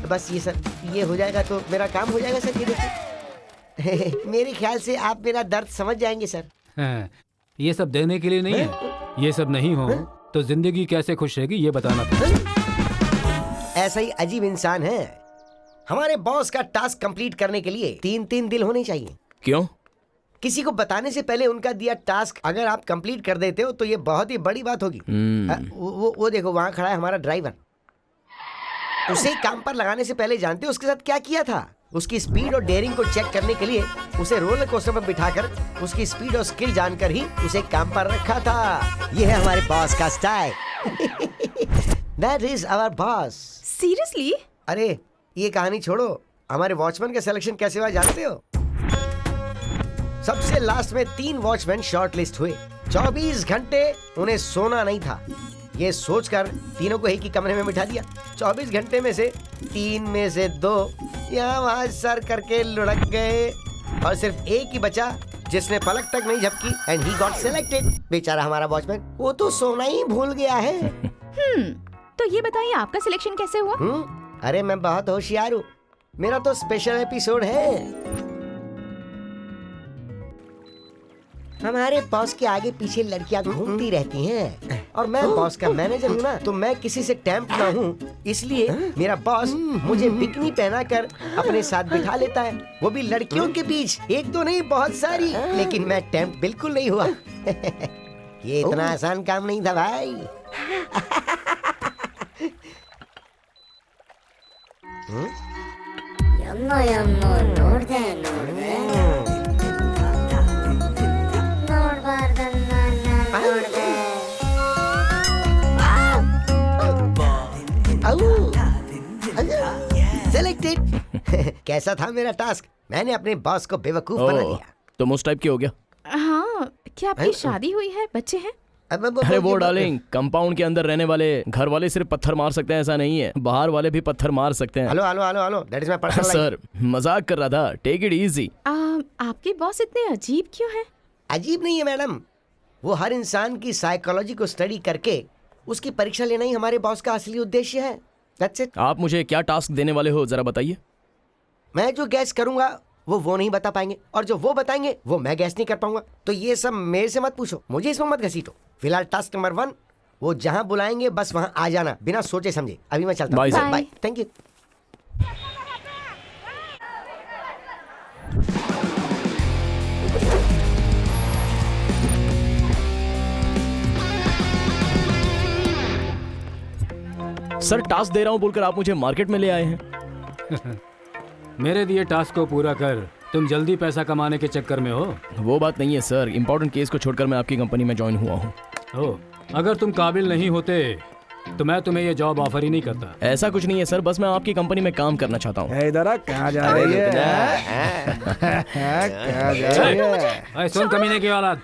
बस। ये सर, ये हो जाएगा तो मेरा काम हो जाएगा सर। ये देखिए। मेरे ख्याल से आप मेरा दर्द समझ जाएंगे सर। ये सब देने के लिए नहीं है। ये सब नहीं हो तो जिंदगी कैसे खुश रहेगी ये बताना था। ऐसा ही अजीब इंसान है। हमारे बॉस का टास्क कंप्लीट करने के लिए 3 दिल होने चाहिए। क्यों? किसी को बताने से पहले उनका दिया टास्क अगर आप कंप्लीट कर देते हो तो ये बहुत ही बड़ी बात होगी। वो देखो वहां खड़ा है हमारा ड्राइवर। उसे काम पर लगाने से पहले जानते हो उसके साथ क्या किया था? उसकी स्पीड और डेयरिंग को चेक करने के लिए उसे रोलर कोस्टर पर बिठाकर उसकी स्पीड और स्किल जानकर ही उसे काम पर रखा था। ये है हमारे बॉस का style. That is our boss. Seriously? अरे ये कहानी छोड़ो, हमारे वॉचमैन का सिलेक्शन कैसे हुआ जानते हो? सबसे लास्ट में 3 वॉचमैन शॉर्ट लिस्ट हुए। 24 घंटे उन्हें सोना नहीं था। ये सोचकर तीनों को एक ही कमरे में बिठा दिया। 24 घंटे में से 3 में से 2 यहाँ वहाँ सर करके लुढ़क गए और सिर्फ एक ही बचा जिसने पलक तक नहीं झपकी एंड ही गॉट सिलेक्टेड। बेचारा हमारा वॉचमैन, वो तो सोना ही भूल गया है। तो ये बताइए आपका सिलेक्शन कैसे हुआ? अरे मैं बहुत होशियार हूँ, मेरा तो स्पेशल एपिसोड है। हमारे बॉस के आगे पीछे लड़कियां घूमती रहती हैं और मैं बॉस का मैनेजर हूँ ना, तो मैं किसी से टेम्प ना हूँ, इसलिए मेरा बॉस मुझे बिकनी पहना कर अपने साथ बिठा लेता है, वो भी लड़कियों के बीच। 1-2 नहीं, बहुत सारी। लेकिन मैं टेम्प बिल्कुल नहीं हुआ। ये इतना आसान काम नहीं था भाई। सेलेक्टेड। कैसा था मेरा टास्क? मैंने अपने बॉस को बेवकूफ बना दिया। तुम उस टाइप के हो गया? हाँ, क्या आपकी शादी हुई है? बच्चे हैं? अरे वो डार्लिंग, कंपाउंड के अंदर रहने वाले घर वाले सिर्फ पत्थर मार सकते हैं ऐसा नहीं है, बाहर वाले भी पत्थर मार सकते हैं। Hello hello hello hello, that is my personal sir मजाक कर रहा था, टेक इट इजी। आपके बॉस इतने अजीब क्यों हैं? अजीब नहीं है मैडम, वो हर इंसान की साइकोलॉजी को स्टडी करके उसकी परीक्षा लेना ही हमारे बॉस का असली उद्देश्य है। That's it. आप मुझे क्या टास्क देने वाले हो जरा बताइए। मैं जो गैस करूंगा वो नहीं बता पाएंगे, और जो वो बताएंगे वो मैं गैस नहीं कर पाऊंगा। तो ये सब मेरे से मत पूछो, मुझे इसमें मत घसीटो। फिलहाल टास्क नंबर 1, वो जहां बुलाएंगे बस वहां आ जाना, बिना सोचे समझे। अभी मैं चलता हूँ। Bye. Thank you. Sir task दे रहा हूँ बोलकर आप मुझे मार्केट में ले आए हैं। मेरे दिए टास्क को पूरा कर, तुम जल्दी पैसा कमाने के चक्कर में हो। वो बात नहीं है सर, इम्पोर्टेंट केस को छोड़कर मैं आपकी कंपनी में ज्वाइन हुआ हूँ। अगर तुम काबिल नहीं होते तो मैं तुम्हें ये जॉब ऑफर ही नहीं करता। ऐसा कुछ नहीं है सर, बस मैं आपकी कंपनी में काम करना चाहता हूँ। इधर कहाँ जा रही है? सुन कमीने की औलाद,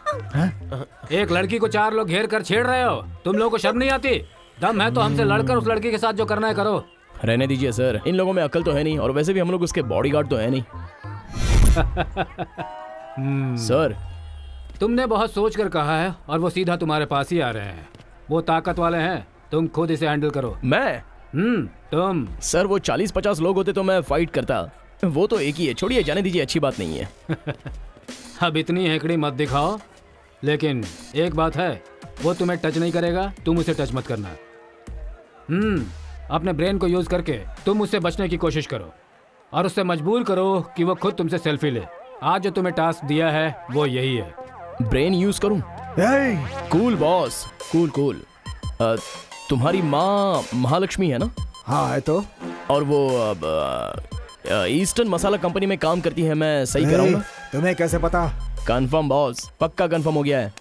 एक लड़की को 4 लोग घेर कर छेड़ रहे हो, तुम लोगों को शर्म नहीं आती? दम है तो हमसे लड़कर उस लड़की के साथ जो करना है करो। रहने दीजिए सर, इन लोगों में अक्ल तो है नहीं, और वैसे भी हम लोग उसके बॉडीगार्ड तो है नहीं। सर तुमने बहुत सोच कर कहा है और वो सीधा तुम्हारे पास ही आ रहे हैं। वो ताकत वाले हैं, तुम खुद इसे हैंडल करो। मैं? तुम? सर वो 40-50 लोग होते तो मैं फाइट करता, वो तो एक ही है। छोड़िए, जाने दीजिए, अच्छी बात नहीं है। अब इतनी हेकड़ी मत दिखाओ, लेकिन एक बात है, वो तुम्हें टच नहीं करेगा, तुम उसे टच मत करना। अपने ब्रेन को यूज करके तुम उससे बचने की कोशिश करो और उससे मजबूर करो कि वो खुद तुमसे सेल्फी ले। आज जो तुम्हें टास्क दिया है वो यही है। ब्रेन यूज करूं? Cool boss, cool. तुम्हारी माँ महालक्ष्मी है ना? हाँ है तो। और वो ईस्टर्न मसाला कंपनी में काम करती है, मैं सही कह रहा हूँ ना? तुम्हें कैसे पता? कंफर्म बॉस, पक्का कंफर्म हो गया है।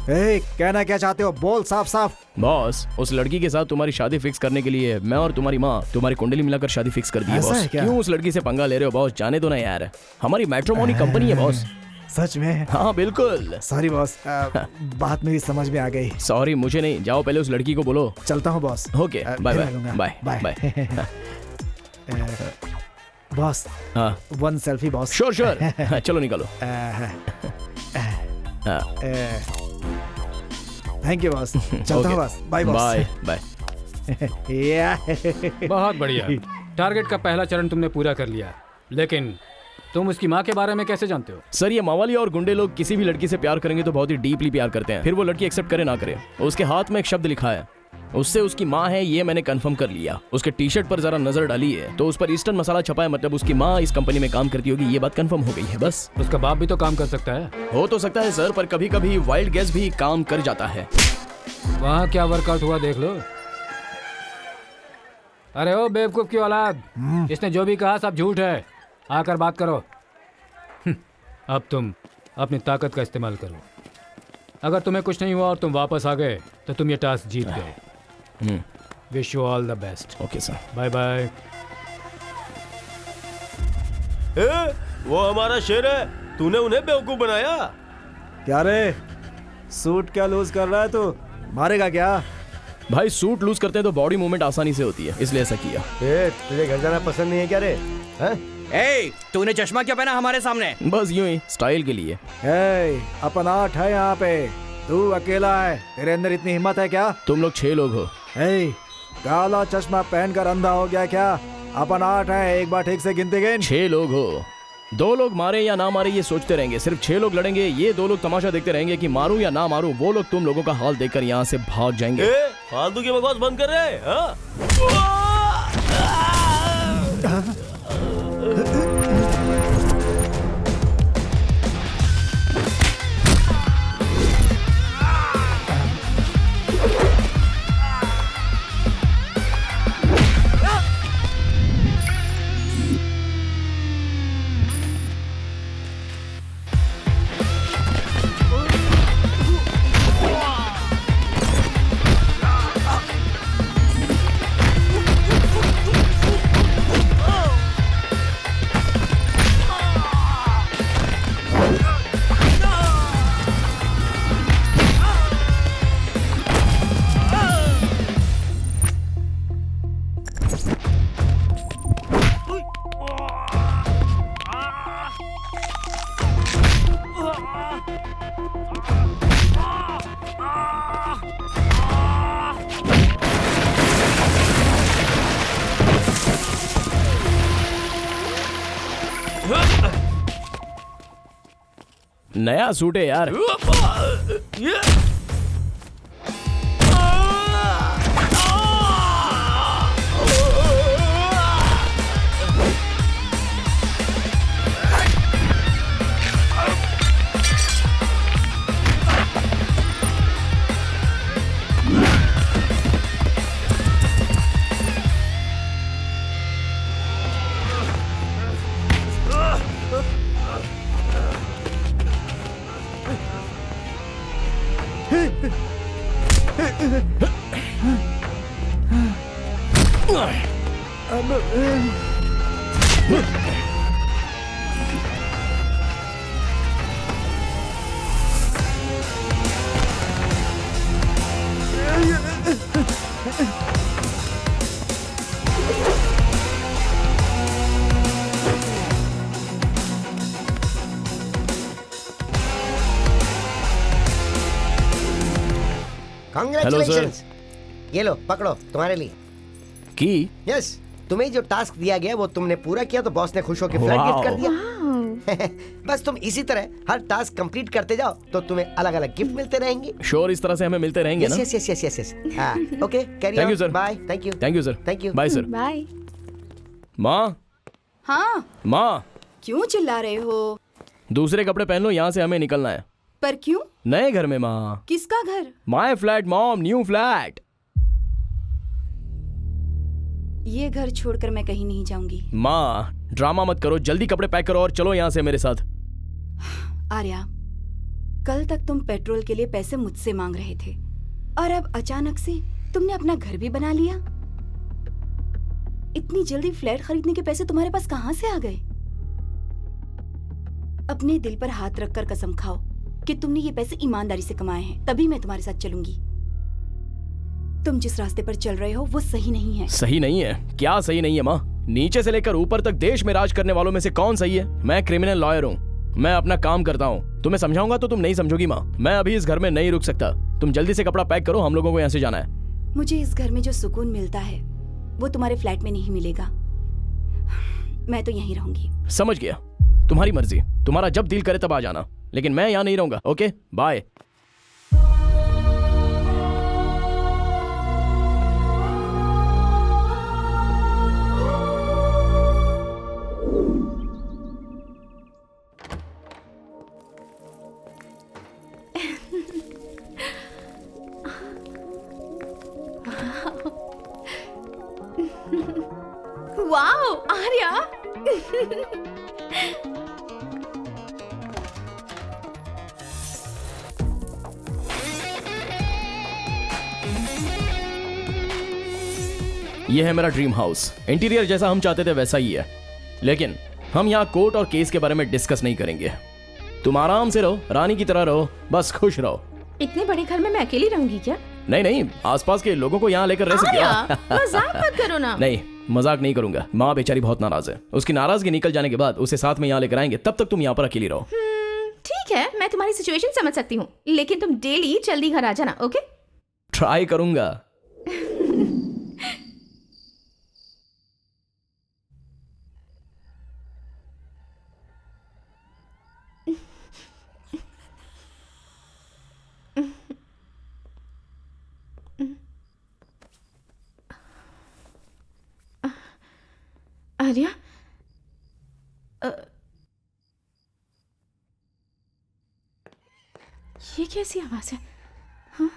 कहना क्या चाहते हो? बोल साफ साफ। बॉस, उस लड़की के साथ तुम्हारी शादी फिक्स करने के लिए मैं और तुम्हारी माँ तुम्हारी कुंडली मिलाकर शादी फिक्स कर दी है बॉस। क्यों उस लड़की से पंगा ले रहे हो बॉस? जाने दो ना यार, हमारी मैट्रिमोनी कंपनी है बॉस। सच में? हाँ बिल्कुल। सॉरी बॉस, बात मेरी समझ में आ गई। सॉरी मुझे नहीं, जाओ पहले उस लड़की को बोलो। चलता हूँ boss. Okay, bye bye bye bye. Boss, 1 selfie boss. Sure चलो निकालो। थैंक यू बॉस, चलता हूँ बॉस। Bye boss. बाय। बहुत बढ़िया, टारगेट का पहला चरण तुमने पूरा कर लिया, लेकिन तुम उसकी माँ के बारे में कैसे जानते हो? सर ये मावाली और गुंडे लोग किसी भी लड़की से प्यार करेंगे तो बहुत ही डीपली प्यार करते हैं, फिर वो लड़की एक्सेप्ट करे ना करे, उसके हाथ में एक शब्द लिखा है, उससे उसकी माँ है, ये मैंने कंफर्म कर लिया। उसके टी शर्ट पर जरा नजर डाली है तो उस पर ईस्टर्न मसाला छपा है, मतलब उसकी माँ इस कंपनी में काम करती होगी, ये बात कंफर्म हो गई है। बस। उसका बाप भी तो काम कर सकता है। हो तो सकता है सर, पर कभी कभी वाइल्ड गैस भी काम कर जाता है। वहाँ क्या वर्कआउट हुआ देख लो। अरे ओ बेवकूफ की औलाद, इसने जो भी कहा सब झूठ है, आकर बात करो। अब तुम अपनी ताकत का इस्तेमाल करो। अगर तुम्हें कुछ नहीं हुआ और तुम वापस आ गए तो तुम ये टास्क जीत गए। Wish you all the best. Okay sir, bye bye. वो हमारा शेर है, तूने उन्हें बेवकूफ बनाया क्या रे? सूट क्या लूज कर रहा है तू? मारेगा क्या? भाई सूट लूज करते हैं तो बॉडी मूवमेंट आसानी से होती है, इसलिए ऐसा किया। तुझे घर जाना पसंद नहीं है क्या रे? तूने चश्मा क्यों पहना हमारे सामने? बस यूं ही स्टाइल के लिए। अपन 8 है यहाँ पे, तू अकेला है, तेरे अंदर इतनी हिम्मत है क्या? तुम लोग 6 लोग हो। काला चश्मा पहनकर अंधा हो गया क्या? अपन 8 है, एक बार ठीक से गिनते गिन। 6 लोग हो, 2 लोग मारे या ना मारे ये सोचते रहेंगे, सिर्फ 6 लोग लड़ेंगे, ये 2 लोग तमाशा देखते रहेंगे कि मारूं या ना मारूं, वो लोग तुम लोगों का हाल देखकर यहाँ से भाग जाएंगे। फालतू की बकवास बंद कर रहे। नया सूट है यार। Congratulations! ये लो पकड़ो तुम्हारे लिए की। यस तुम्हें जो टास्क दिया गया वो तुमने पूरा किया तो बॉस ने खुश होकर फ्लैट गिफ्ट कर दिया। बस तुम इसी तरह हर टास्क कंप्लीट करते जाओ तो तुम्हें अलग अलग गिफ्ट मिलते रहेंगे। श्योर इस तरह से हमें मिलते रहेंगे ना? Yes yes yes yes yes. Okay carry thank you sir. Bye. Thank you sir. Thank you bye sir. Bye. माँ हाँ माँ क्यों चिल्ला रहे हो? दूसरे कपड़े पहन लो, यहाँ से हमें निकलना है। पर क्यों? नए घर में माँ। किसका घर? My flat mom, new flat. ये घर छोड़कर मैं कहीं नहीं जाऊंगी। माँ ड्रामा मत करो, जल्दी कपड़े पैक करो और चलो यहाँ से मेरे साथ। आर्या, कल तक तुम पेट्रोल के लिए पैसे मुझसे मांग रहे थे और अब अचानक से तुमने अपना घर भी बना लिया। इतनी जल्दी फ्लैट खरीदने के पैसे तुम्हारे पास कहां से आ गए? अपने दिल पर हाथ रखकर कसम खाओ कि तुमने ये पैसे ईमानदारी से कमाए हैं, तभी मैं तुम्हारे साथ चलूंगी। तुम जिस रास्ते पर चल रहे हो वो सही नहीं है। सही नहीं है? क्या सही नहीं है माँ? नीचे से लेकर ऊपर तक देश में राज करने वालों में से कौन सही है? मैं क्रिमिनल लॉयर हूँ, मैं अपना काम करता हूँ। तुम्हें समझाऊंगा तो तुम नहीं समझोगी माँ। मैं अभी इस घर में नहीं रुक सकता। तुम जल्दी से कपड़ा पैक करो, हम लोगों को यहाँ से जाना है। मुझे इस घर में जो सुकून मिलता है वो तुम्हारे फ्लैट में नहीं मिलेगा। मैं तो यहीं रहूंगी। समझ गया, तुम्हारी मर्जी, तुम्हारा जब दिल करे तब आ जाना, लेकिन मैं यहाँ नहीं रहूंगा। Okay bye. वाओ आर्या। यह है मेरा ड्रीम हाउस। इंटीरियर जैसा हम चाहते थे वैसा ही है, लेकिन हम यहाँ कोर्ट और केस के बारे में डिस्कस नहीं करेंगे। तुम आराम से रहो, रानी की तरह रहो, बस खुश रहो। इतने बड़े घर में मैं अकेली रहूंगी क्या? नहीं नहीं, आसपास के लोगों को यहाँ लेकर रह सकते आर्या, मजाक मत करो ना। नहीं मजाक नहीं करूंगा। माँ बेचारी बहुत नाराज है, उसकी नाराजगी निकल जाने के बाद उसे साथ में यहाँ लेकर आएंगे, तब तक तुम यहाँ पर अकेली रहो। ठीक है, मैं तुम्हारी सिचुएशन समझ सकती हूँ, लेकिन तुम डेली जल्दी घर आ जाना। ओके? ट्राई करूंगा। आर्या, ये कैसी आवाज है? हाँ?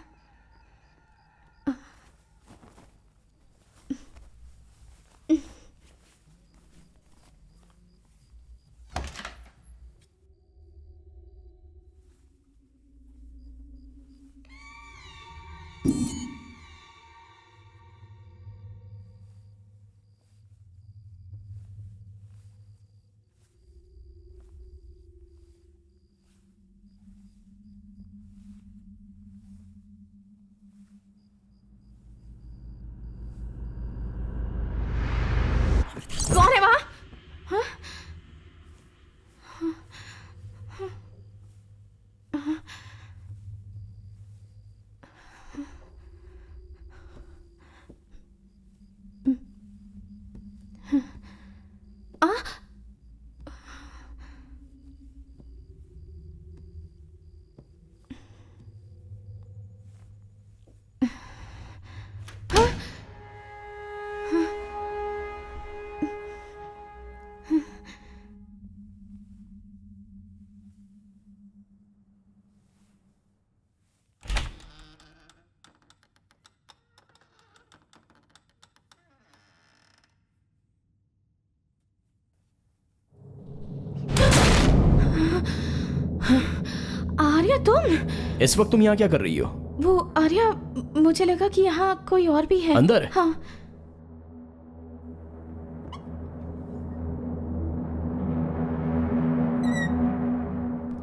आर्या तुम? इस वक्त तुम यहाँ क्या कर रही हो? वो आर्या, मुझे लगा कि यहाँ कोई और भी है। अंदर? हाँ।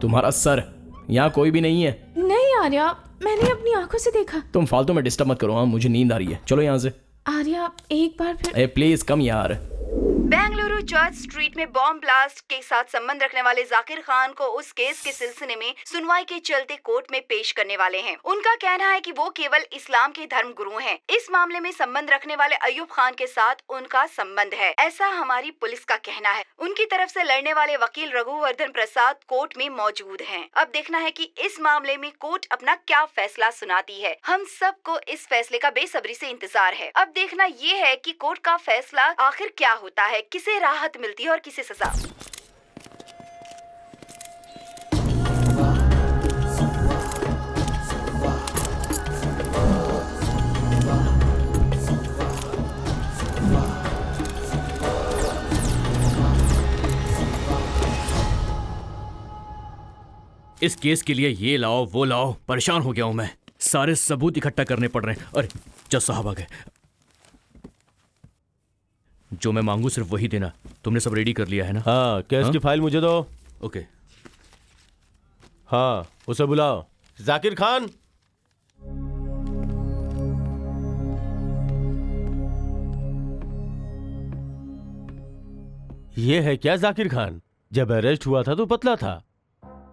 तुम्हारा सर, यहाँ कोई भी नहीं है। नहीं आर्या, मैंने अपनी आंखों से देखा। तुम फालतू में डिस्टर्ब मत करो। हाँ, मुझे नींद आ रही है, चलो यहाँ से। आर्या एक बार फिर। ए प्लीज कम यार। बेंगलुरु चर्च स्ट्रीट में बॉम्ब ब्लास्ट के साथ संबंध रखने वाले जाकिर खान को उस केस के सिलसिले में सुनवाई के चलते कोर्ट में पेश करने वाले हैं। उनका कहना है कि वो केवल इस्लाम के धर्म गुरु हैं। इस मामले में संबंध रखने वाले अयूब खान के साथ उनका संबंध है, ऐसा हमारी पुलिस का कहना है। उनकी तरफ से लड़ने वाले वकील रघुवर्धन प्रसाद कोर्ट में मौजूद हैं। अब देखना है कि इस मामले में कोर्ट अपना क्या फैसला सुनाती है। हम सबको इस फैसले का बेसब्री से इंतजार है। अब देखना ये है कि कोर्ट का फैसला आखिर क्या होता है, किसे राहत मिलती है और किसे सजा। इस केस के लिए ये लाओ वो लाओ, परेशान हो गया हूं मैं। सारे सबूत इकट्ठा करने पड़ रहे हैं। अरे जज साहब आ गए। जो मैं मांगू सिर्फ वही देना। तुमने सब रेडी कर लिया है ना? हाँ, केस की फाइल मुझे दो। ओके। हाँ, उसे बुलाओ। जाकिर खान। ये है क्या जाकिर खान? जब अरेस्ट हुआ था तो पतला था,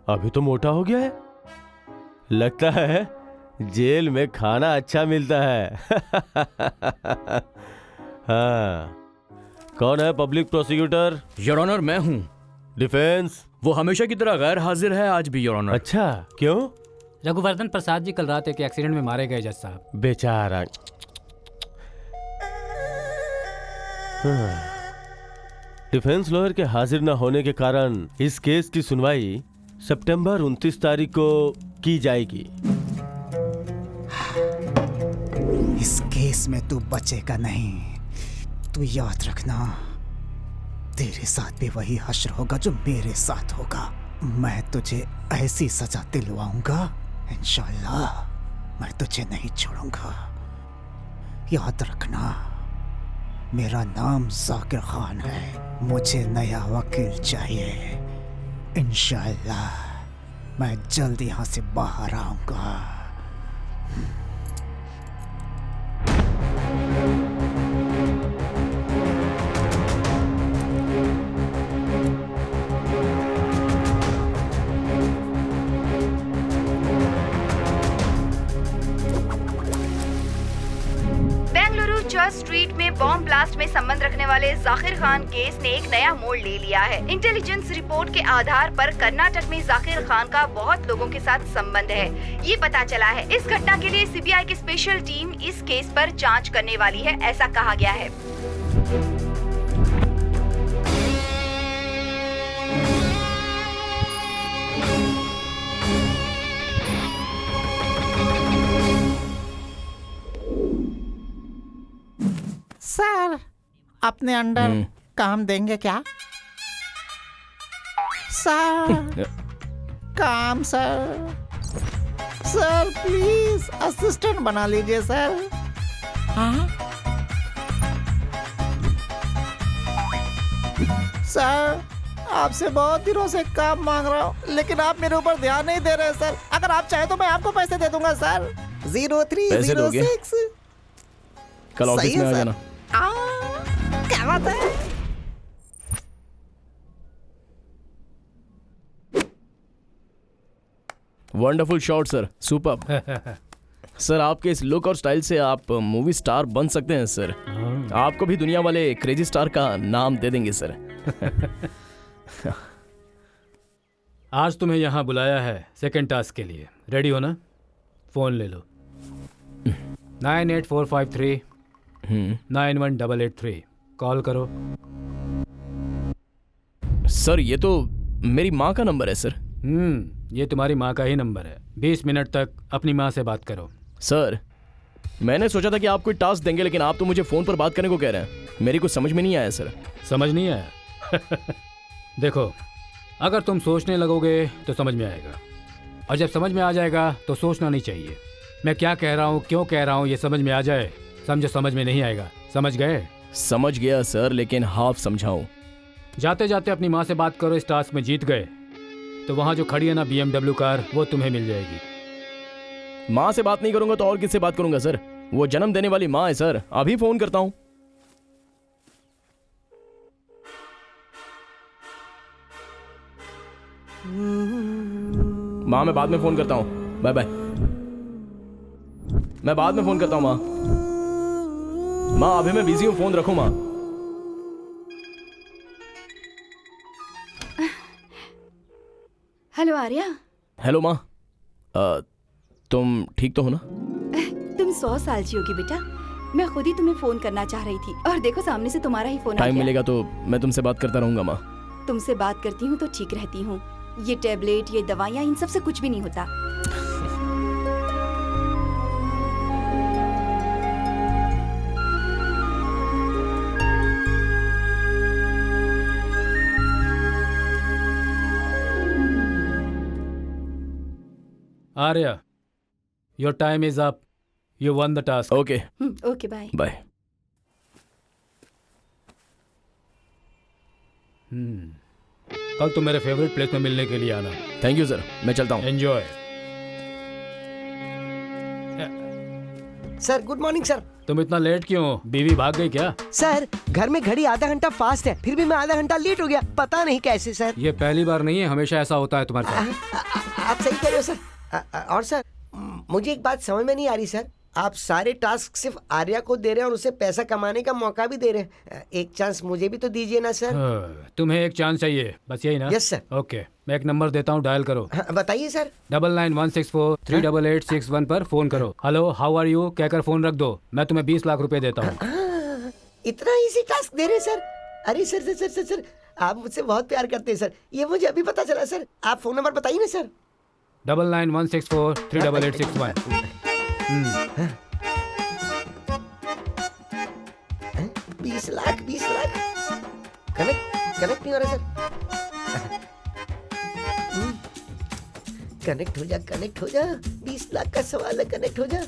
अभी तो मोटा हो गया है। लगता है जेल में खाना अच्छा मिलता है। हाँ, कौन है पब्लिक प्रोसिक्यूटर? योर ऑनर, मैं हूं। डिफेंस? वो हमेशा की तरह गैर हाजिर है आज भी, योर ऑनर। अच्छा, क्यों? रघुवर्धन प्रसाद जी कल रात एक एक्सीडेंट में मारे गए जज साहब। बेचारा। डिफेंस लॉयर के हाजिर न होने के कारण इस केस की सुनवाई सितंबर 29 तारीख को की जाएगी। इस केस में तू बचेगा नहीं। तू याद रखना, तेरे साथ भी वही हश्र होगा जो मेरे साथ होगा। मैं तुझे ऐसी सजा दिलवाऊंगा, इंशाल्लाह मैं तुझे नहीं छोड़ूंगा। याद रखना, मेरा नाम जाकिर खान है। मुझे नया वकील चाहिए। इंशाल्लाह मैं जल्द यहाँ से बाहर आऊंगा। चर्च स्ट्रीट में बॉम्ब ब्लास्ट में संबंध रखने वाले जाकिर खान केस ने एक नया मोड़ ले लिया है। इंटेलिजेंस रिपोर्ट के आधार पर कर्नाटक में जाकिर खान का बहुत लोगों के साथ संबंध है, ये पता चला है। इस घटना के लिए सीबीआई की स्पेशल टीम इस केस पर जांच करने वाली है, ऐसा कहा गया है। सर, अपने अंडर काम देंगे क्या? सर, काम सर। सर प्लीज असिस्टेंट बना लीजिए सर। हाँ? सर, आपसे बहुत दिनों से काम मांग रहा हूँ, लेकिन आप मेरे ऊपर ध्यान नहीं दे रहे सर। अगर आप चाहे तो मैं आपको पैसे दे दूंगा सर। 0306। कल ऑफिस में आ जाना। क्या बात है? Wonderful shot sir, super. Sir, आपके इस लुक और स्टाइल से आप मूवी स्टार बन सकते हैं सर। आपको भी दुनिया वाले क्रेजी स्टार का नाम दे देंगे सर। आज तुम्हें यहाँ बुलाया है सेकंड टास्क के लिए। रेडी हो ना? फोन ले लो। 98453 91883 कॉल करो। सर, ये तो मेरी माँ का नंबर है सर। ये तुम्हारी माँ का ही नंबर है। 20 मिनट तक अपनी माँ से बात करो। सर, मैंने सोचा था कि आप कोई टास्क देंगे, लेकिन आप तो मुझे फोन पर बात करने को कह रहे हैं। मेरी कुछ समझ में नहीं आया सर। समझ नहीं आया? देखो, अगर तुम सोचने लगोगे तो समझ में आएगा। और जब समझ में आ जाएगा तो सोचना नहीं चाहिए। मैं क्या कह रहा हूँ, क्यों कह रहा हूँ, ये समझ में आ जाए, समझो समझ में नहीं आएगा। समझ गए? समझ गया सर, लेकिन हाफ समझाऊं। जाते जाते अपनी माँ से बात करो, इस टास्क में जीत गए तो वहाँ जो खड़ी है ना BMW कार, वो तुम्हें मिल जाएगी। माँ से बात नहीं करूंगा तो और किससे बात करूंगा सर? वो जन्म देने वाली माँ है सर। अभी फोन करता हूँ। माँ मैं बाद में फोन करता हूँ, बाय बाय। मैं बाद में फोन करता हूँ माँ। माँ अभी मैं बिजी हूँ, फोन रखो माँ। हेलो आर्या। हेलो माँ, तुम ठीक तो हो ना? तुम 100 साल जियोगी बेटा। मैं खुद ही तुम्हें फोन करना चाह रही थी और देखो सामने से तुम्हारा ही फोन आ टाइम गया। मिलेगा तो मैं तुमसे बात करता रहूंगा माँ। तुमसे बात करती हूँ तो ठीक रहती हूँ। ये टैबलेट, ये दवाइयाँ, इन सब से कुछ भी नहीं होता। Arya, your time is up, you won the task. Okay okay bye. Bye. कल तुम मेरे फेवरेट प्लेस में मिलने के लिए आना। थैंक यू सर, मैं चलता हूँ। Enjoy. Sir good morning sir. तुम इतना लेट क्यों? बीवी भाग गई क्या? सर घर में घड़ी आधा घंटा फास्ट है, फिर भी मैं आधा घंटा लेट हो गया, पता नहीं कैसे सर। ये पहली बार नहीं है, हमेशा ऐसा होता है तुम्हारे साथ। आप सही कह रहे हो सर। और सर मुझे एक बात समझ में नहीं आ रही सर, आप सारे टास्क सिर्फ आर्या को दे रहे हैं और उसे पैसा कमाने का मौका भी दे रहे हैं। एक चांस मुझे भी तो दीजिए ना सर। तुम्हें एक चांस चाहिए, बस यही ना? Yes sir. ओके, मैं एक नंबर देता हूँ, डायल करो। बताइए सर। 9916438861 पर फोन करो। हेलो, हाउ आर यू कहकर फोन रख दो। मैं तुम्हें 20 लाख रुपए देता हूँ। इतना इजी टास्क दे रहे हैं सर? अरे sir sir sir sir sir आप मुझसे बहुत प्यार करते हैं सर, ये मुझे अभी पता चला सर। आप फोन नंबर बताइए ना सर। 9916438861। 20 लाख कनेक्ट नहीं हो रहा सर। कनेक्ट हो जा 20 लाख का सवाल है, कनेक्ट हो जा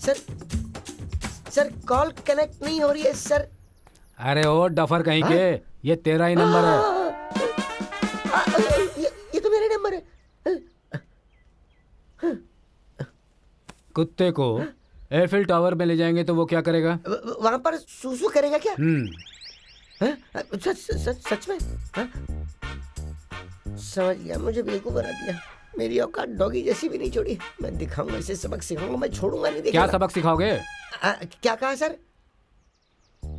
सर। कॉल कनेक्ट नहीं हो रही है सर। अरे ओ डफर कहीं के, ये तेरा ही नंबर है। ये तो मेरा नंबर है। कुत्ते को एफिल टावर में ले जाएंगे तो वो क्या करेगा? वहां पर सूसू करेगा क्या? सच में? समझ गया, मुझे बेवकूफ बना दिया। मेरी औकात डॉगी जैसी भी नहीं छोड़ी। मैं दिखाऊंगा इसे, सबक सिखाऊंगा, मैं छोड़ूंगा नहीं। क्या सबक सिखाओगे? क्या कहा सर?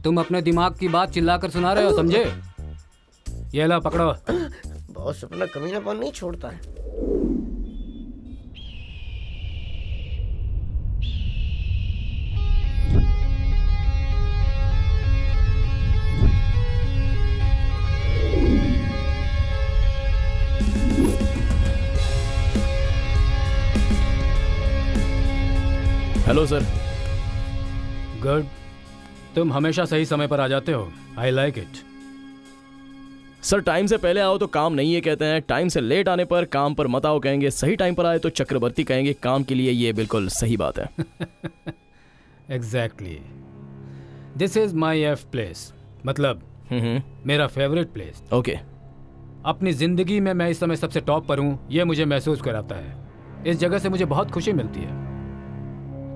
तुम अपने दिमाग की बात चिल्लाकर सुना रहे हो, समझे? ये लो पकड़ो। बॉस अपना कमीनापन नहीं छोड़ता है। Hello sir. गुड, तुम हमेशा सही समय पर आ जाते हो। I like it. Sir time से पहले आओ तो काम नहीं है कहते हैं, टाइम से लेट आने पर काम पर मत आओ कहेंगे, सही टाइम पर आए तो चक्रवर्ती कहेंगे। काम के लिए ये बिल्कुल सही बात है। Exactly, this is my F place, मतलब मेरा फेवरेट प्लेस। ओके। अपनी जिंदगी में मैं इस समय सबसे टॉप पर हूँ, ये मुझे महसूस कराता है। इस जगह से मुझे बहुत खुशी मिलती है।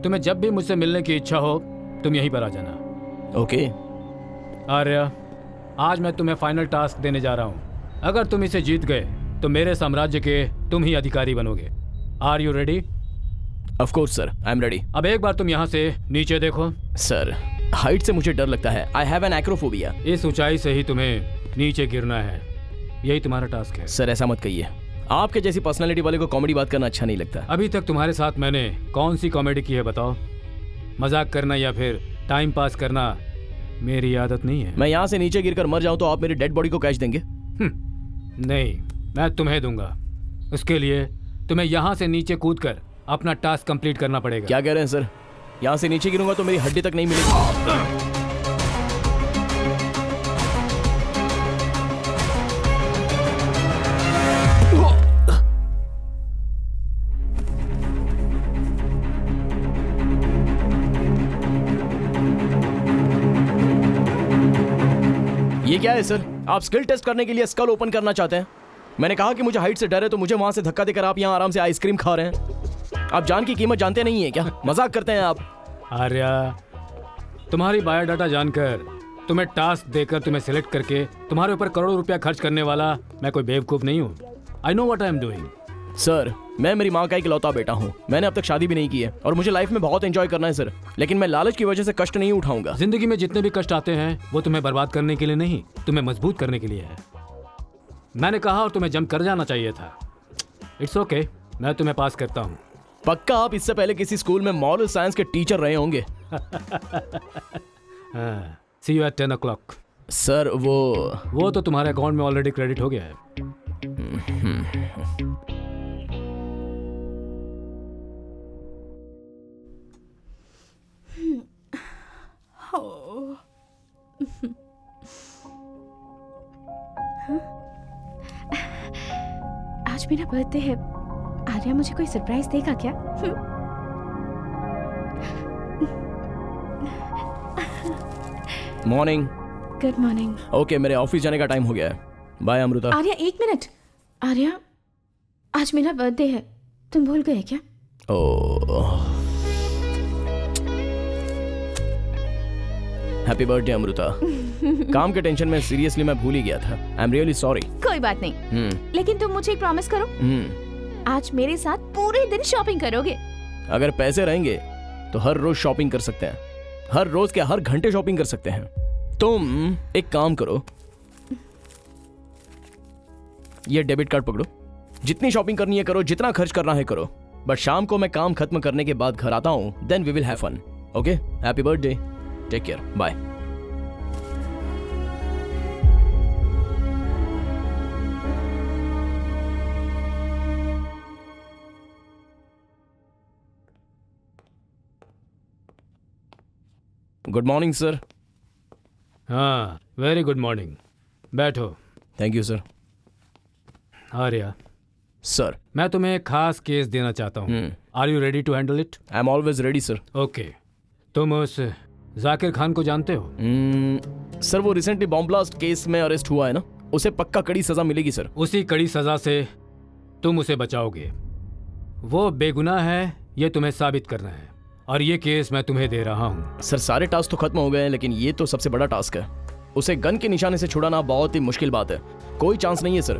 तुम्हें जब भी मुझसे मिलने की इच्छा हो तुम यहीं पर आ जाना। ओके। आर्या, आज मैं तुम्हें फाइनल टास्क देने जा रहा हूँ। अगर तुम इसे जीत गए तो मेरे साम्राज्य के तुम ही अधिकारी बनोगे। Are you ready? Of course sir, I am ready. अब एक बार तुम यहाँ से नीचे देखो। सर हाइट से मुझे डर लगता है, आई हैव एन एक्रोफोबिया। इस ऊंचाई से ही तुम्हें नीचे गिरना है, यही तुम्हारा टास्क है। सर ऐसा मत कहिए, आपके जैसी पर्सनालिटी वाले को कॉमेडी बात करना अच्छा नहीं लगता। अभी तक तुम्हारे साथ मैंने कौन सी कॉमेडी की है बताओ? मजाक करना या फिर टाइम पास करना मेरी आदत नहीं है। मैं यहाँ से नीचे गिरकर मर जाऊं तो आप मेरी डेड बॉडी को कैच देंगे? नहीं, मैं तुम्हें दूंगा। उसके लिए तुम्हें यहाँ से नीचे कूदकर अपना टास्क कंप्लीट करना पड़ेगा। क्या कह रहे हैं सर? यहाँ से नीचे गिरूंगा तो मेरी हड्डी तक नहीं मिलेगी। क्या है सर? आप स्किल टेस्ट करने के लिए स्कल ओपन करना चाहते हैं? मैंने कहा कि मुझे हाइट से डर है, तो मुझे वहां से धक्का देकर आप यहाँ आराम से आइसक्रीम खा रहे हैं। आप जान की कीमत जानते नहीं है क्या? मजाक करते हैं आप। आर्या, तुम्हारी बायोडाटा जानकर, तुम्हें टास्क देकर, तुम्हें सिलेक्ट करके तुम्हारे ऊपर करोड़ों रुपया खर्च करने वाला मैं कोई बेवकूफ नहीं हूँ। I know what I am doing. Sir, मैं मेरी माँ का इकलौता बेटा हूँ। मैंने अब तक शादी भी नहीं की है और मुझे लाइफ में बहुत एंजॉय करना है सर, लेकिन मैं लालच की वजह से कष्ट नहीं उठाऊंगा। जिंदगी में जितने भी कष्ट आते हैं वो तुम्हें बर्बाद करने के लिए नहीं, तुम्हें मजबूत करने के लिए है। मैंने कहा और तुम्हें जंप कर जाना चाहिए था। इट्स ओके, मैं तुम्हें पास करता हूँ। पक्का आप इससे पहले किसी स्कूल में मॉरल साइंस के टीचर रहे होंगे। सी यू एट 10 o'clock। सर वो तो तुम्हारे अकाउंट में ऑलरेडी क्रेडिट हो गया है। आज मेरा बर्थडे है। आर्या मुझे कोई सरप्राइज देगा क्या? मॉर्निंग। Good morning. ओके, मेरे ऑफिस जाने का टाइम हो गया है। बाय अमृता। आर्या, 1 मिनट। आर्या, आज मेरा बर्थडे है, तुम भूल गए क्या? ओह, हैप्पी बर्थडे अमृता। काम के टेंशन में सीरियसली मैं भूल ही गया था। I am really sorry. कोई बात नहीं, लेकिन तुम मुझे एक प्रॉमिस करो, आज मेरे साथ पूरे दिन शॉपिंग करोगे। अगर पैसे रहेंगे तो हर रोज शॉपिंग कर सकते हैं, हर रोज क्या हर घंटे शॉपिंग कर सकते हैं। तुम एक काम करो, ये डेबिट कार्ड पकड़ो, जितनी शॉपिंग करनी है करो, जितना खर्च करना है करो, बट शाम को मैं काम खत्म करने के बाद घर आता हूँ, then we will have fun. Okay, happy birthday, take care, bye. Good morning sir. हाँ, वेरी गुड मॉर्निंग। बैठो। Thank you sir. Arya sir, मैं तुम्हें एक खास केस देना चाहता हूँ। Are you ready to handle it? I am always ready sir. Okay, तुम उस जाकिर खान को जानते हो? सर, वो रिसेंटली बॉम्ब ब्लास्ट केस में अरेस्ट हुआ है ना, उसे पक्का कड़ी सजा मिलेगी सर। उसी कड़ी सजा से तुम उसे बचाओगे। वो बेगुनाह है, ये तुम्हें साबित करना है, और ये केस मैं तुम्हें दे रहा हूँ। सर, सारे टास्क तो खत्म हो गए हैं, लेकिन ये तो सबसे बड़ा टास्क है। उसे गन के निशाने से छुड़ाना बहुत ही मुश्किल बात है। कोई चांस नहीं है सर।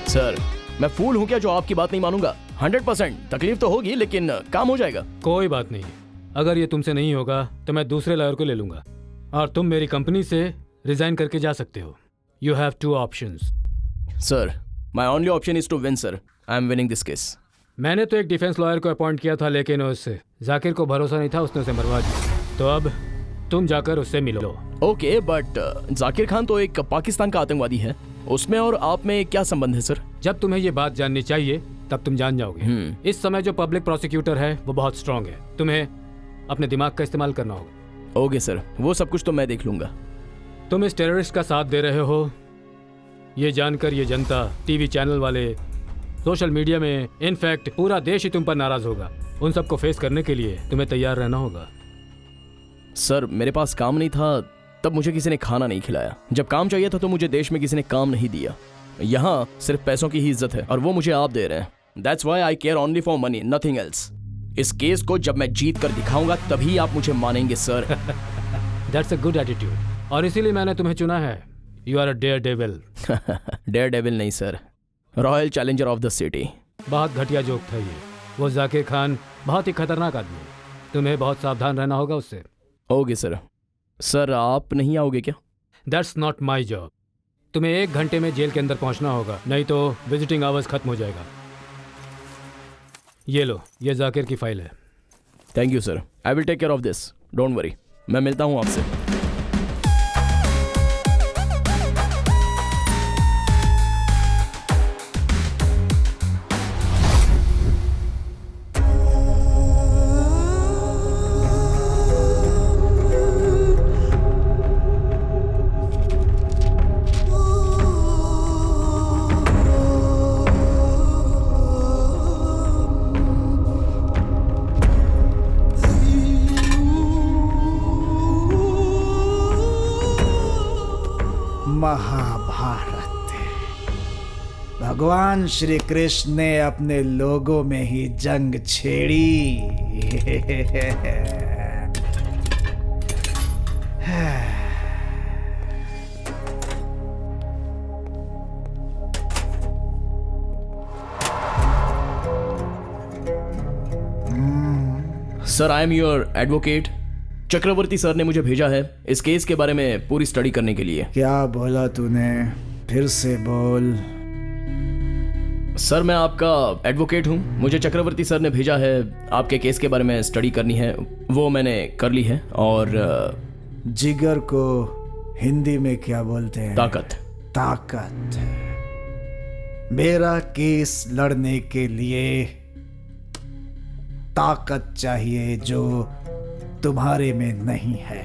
सर, मैं फूल हूं क्या जो आपकी बात नहीं मानूंगा? 100% तकलीफ तो होगी, लेकिन काम हो जाएगा। कोई बात नहीं, अगर ये तुमसे नहीं होगा तो मैं दूसरे लॉयर को ले लूंगा, और तुम मेरी कंपनी से रिजाइन करके जा सकते हो। You have 2 options. Sir, my only option is to win sir. I am winning this case. मैंने तो एक डिफेंस लॉयर को अपॉइंट किया था, लेकिन उस जाकिर को भरोसा नहीं था, उसने उसे मरवा दिया। तो अब तुम जाकर उससे मिलो। ओके, बट जाकिर खान तो एक पाकिस्तान का आतंकवादी है, उसमें और आप में क्या संबंध है सर? जब तुम्हें ये बात जाननी चाहिए तब तुम जान जाओगे। इस समय जो पब्लिक प्रोसिक्यूटर है वो बहुत स्ट्रांग है, तुम्हें अपने दिमाग का इस्तेमाल करना होगा। ओके सर, वो सब कुछ तो मैं देख लूंगा। तुम इस टेररिस्ट का साथ दे रहे हो, ये जानकर ये जनता, टीवी चैनल वाले, सोशल मीडिया में, इनफैक्ट पूरा देश ही तुम पर नाराज होगा। उन सबको फेस करने के लिए तुम्हें तैयार रहना होगा। सर, मेरे पास काम नहीं था तब मुझे किसी ने खाना नहीं खिलाया, जब काम चाहिए था तो मुझे देश में किसी ने काम नहीं दिया। यहाँ सिर्फ पैसों की ही इज्जत है, और वो मुझे आप दे रहे हैं। That's why I care only for money, nothing else. इस केस को जब मैं जीत कर दिखाऊंगा तभी आप मुझे मानेंगे sir. That's a good attitude. और इसीलिए मैंने तुम्हें चुना है। You are a daredevil. Daredevil नहीं sir, royal challenger of the city. बहुत घटिया जोक था ये। वो जाकिर खान बहुत ही खतरनाक आदमी है, तुम्हें बहुत सावधान रहना होगा उससे। Okay sir. सर, आप नहीं आओगे क्या? That's not my job. तुम्हें 1 घंटे में जेल के अंदर पहुंचना होगा, नहीं तो विजिटिंग आवर्स खत्म हो जाएगा। ये लो, ये जाकिर की फाइल है। Thank you sir, I will take care of this, don't worry. मैं मिलता हूँ आपसे। भगवान श्री कृष्ण ने अपने लोगों में ही जंग छेड़ी। Sir, I am your advocate. Chakravarti sir ने मुझे भेजा है इस केस के बारे में पूरी स्टडी करने के लिए। क्या बोला तूने? फिर से बोल। सर, मैं आपका एडवोकेट हूँ। मुझे चक्रवर्ती सर ने भेजा है आपके केस के बारे में स्टडी करनी है। वो मैंने कर ली है। और जिगर को हिंदी में क्या बोलते हैं? ताकत। ताकत। मेरा केस लड़ने के लिए ताकत चाहिए जो तुम्हारे में नहीं है।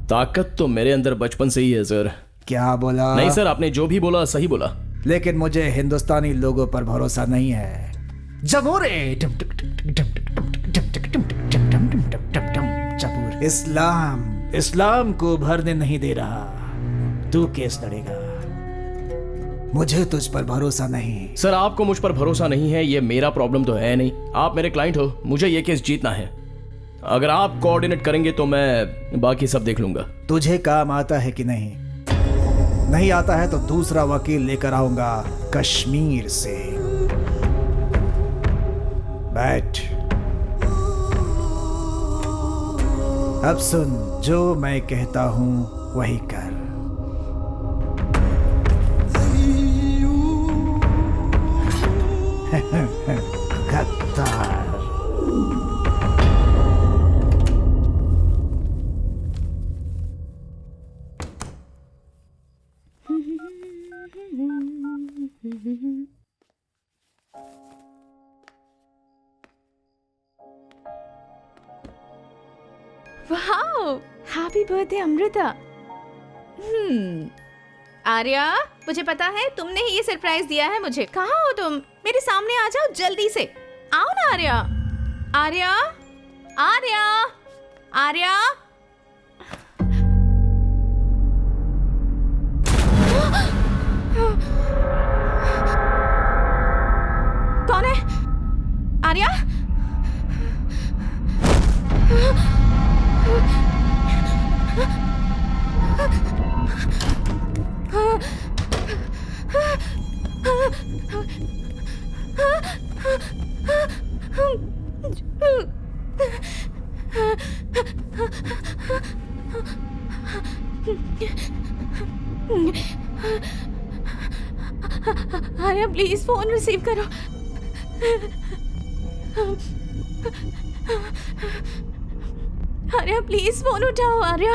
ताकत तो मेरे अंदर बचपन से ही है सर। क्या बोला? नहीं सर, आपने जो भी बोला सही बोला। लेकिन मुझे हिंदुस्तानी लोगों पर भरोसा नहीं है। जमूरे चपूर। इस्लाम को भरने नहीं दे रहा। तू केस लड़ेगा। मुझे तुझ पर भरोसा नहीं। सर, आपको मुझ पर भरोसा नहीं है ये मेरा प्रॉब्लम तो है नहीं। आप मेरे क्लाइंट हो, मुझे ये केस जीतना है। अगर आप कोऑर्डिनेट करेंगे तो मैं बाकी सब देख लूंगा। तुझे काम आता है कि नहीं? नहीं आता है तो दूसरा वकील लेकर आऊंगा कश्मीर से। बैठ। अब सुन, जो मैं कहता हूं वही कर। गद्दार। Wow, happy birthday Amrita. Arya, मुझे पता है तुमने ही ये सरप्राइज दिया है मुझे। कहाँ हो तुम? मेरे सामने आ जाओ जल्दी से। आओ ना आर्या। आर्या, आर्या, आर्या। कौन है? Arya? Arya, please phone receive करो। आर्या, प्लीज फोन उठाओ। आर्या,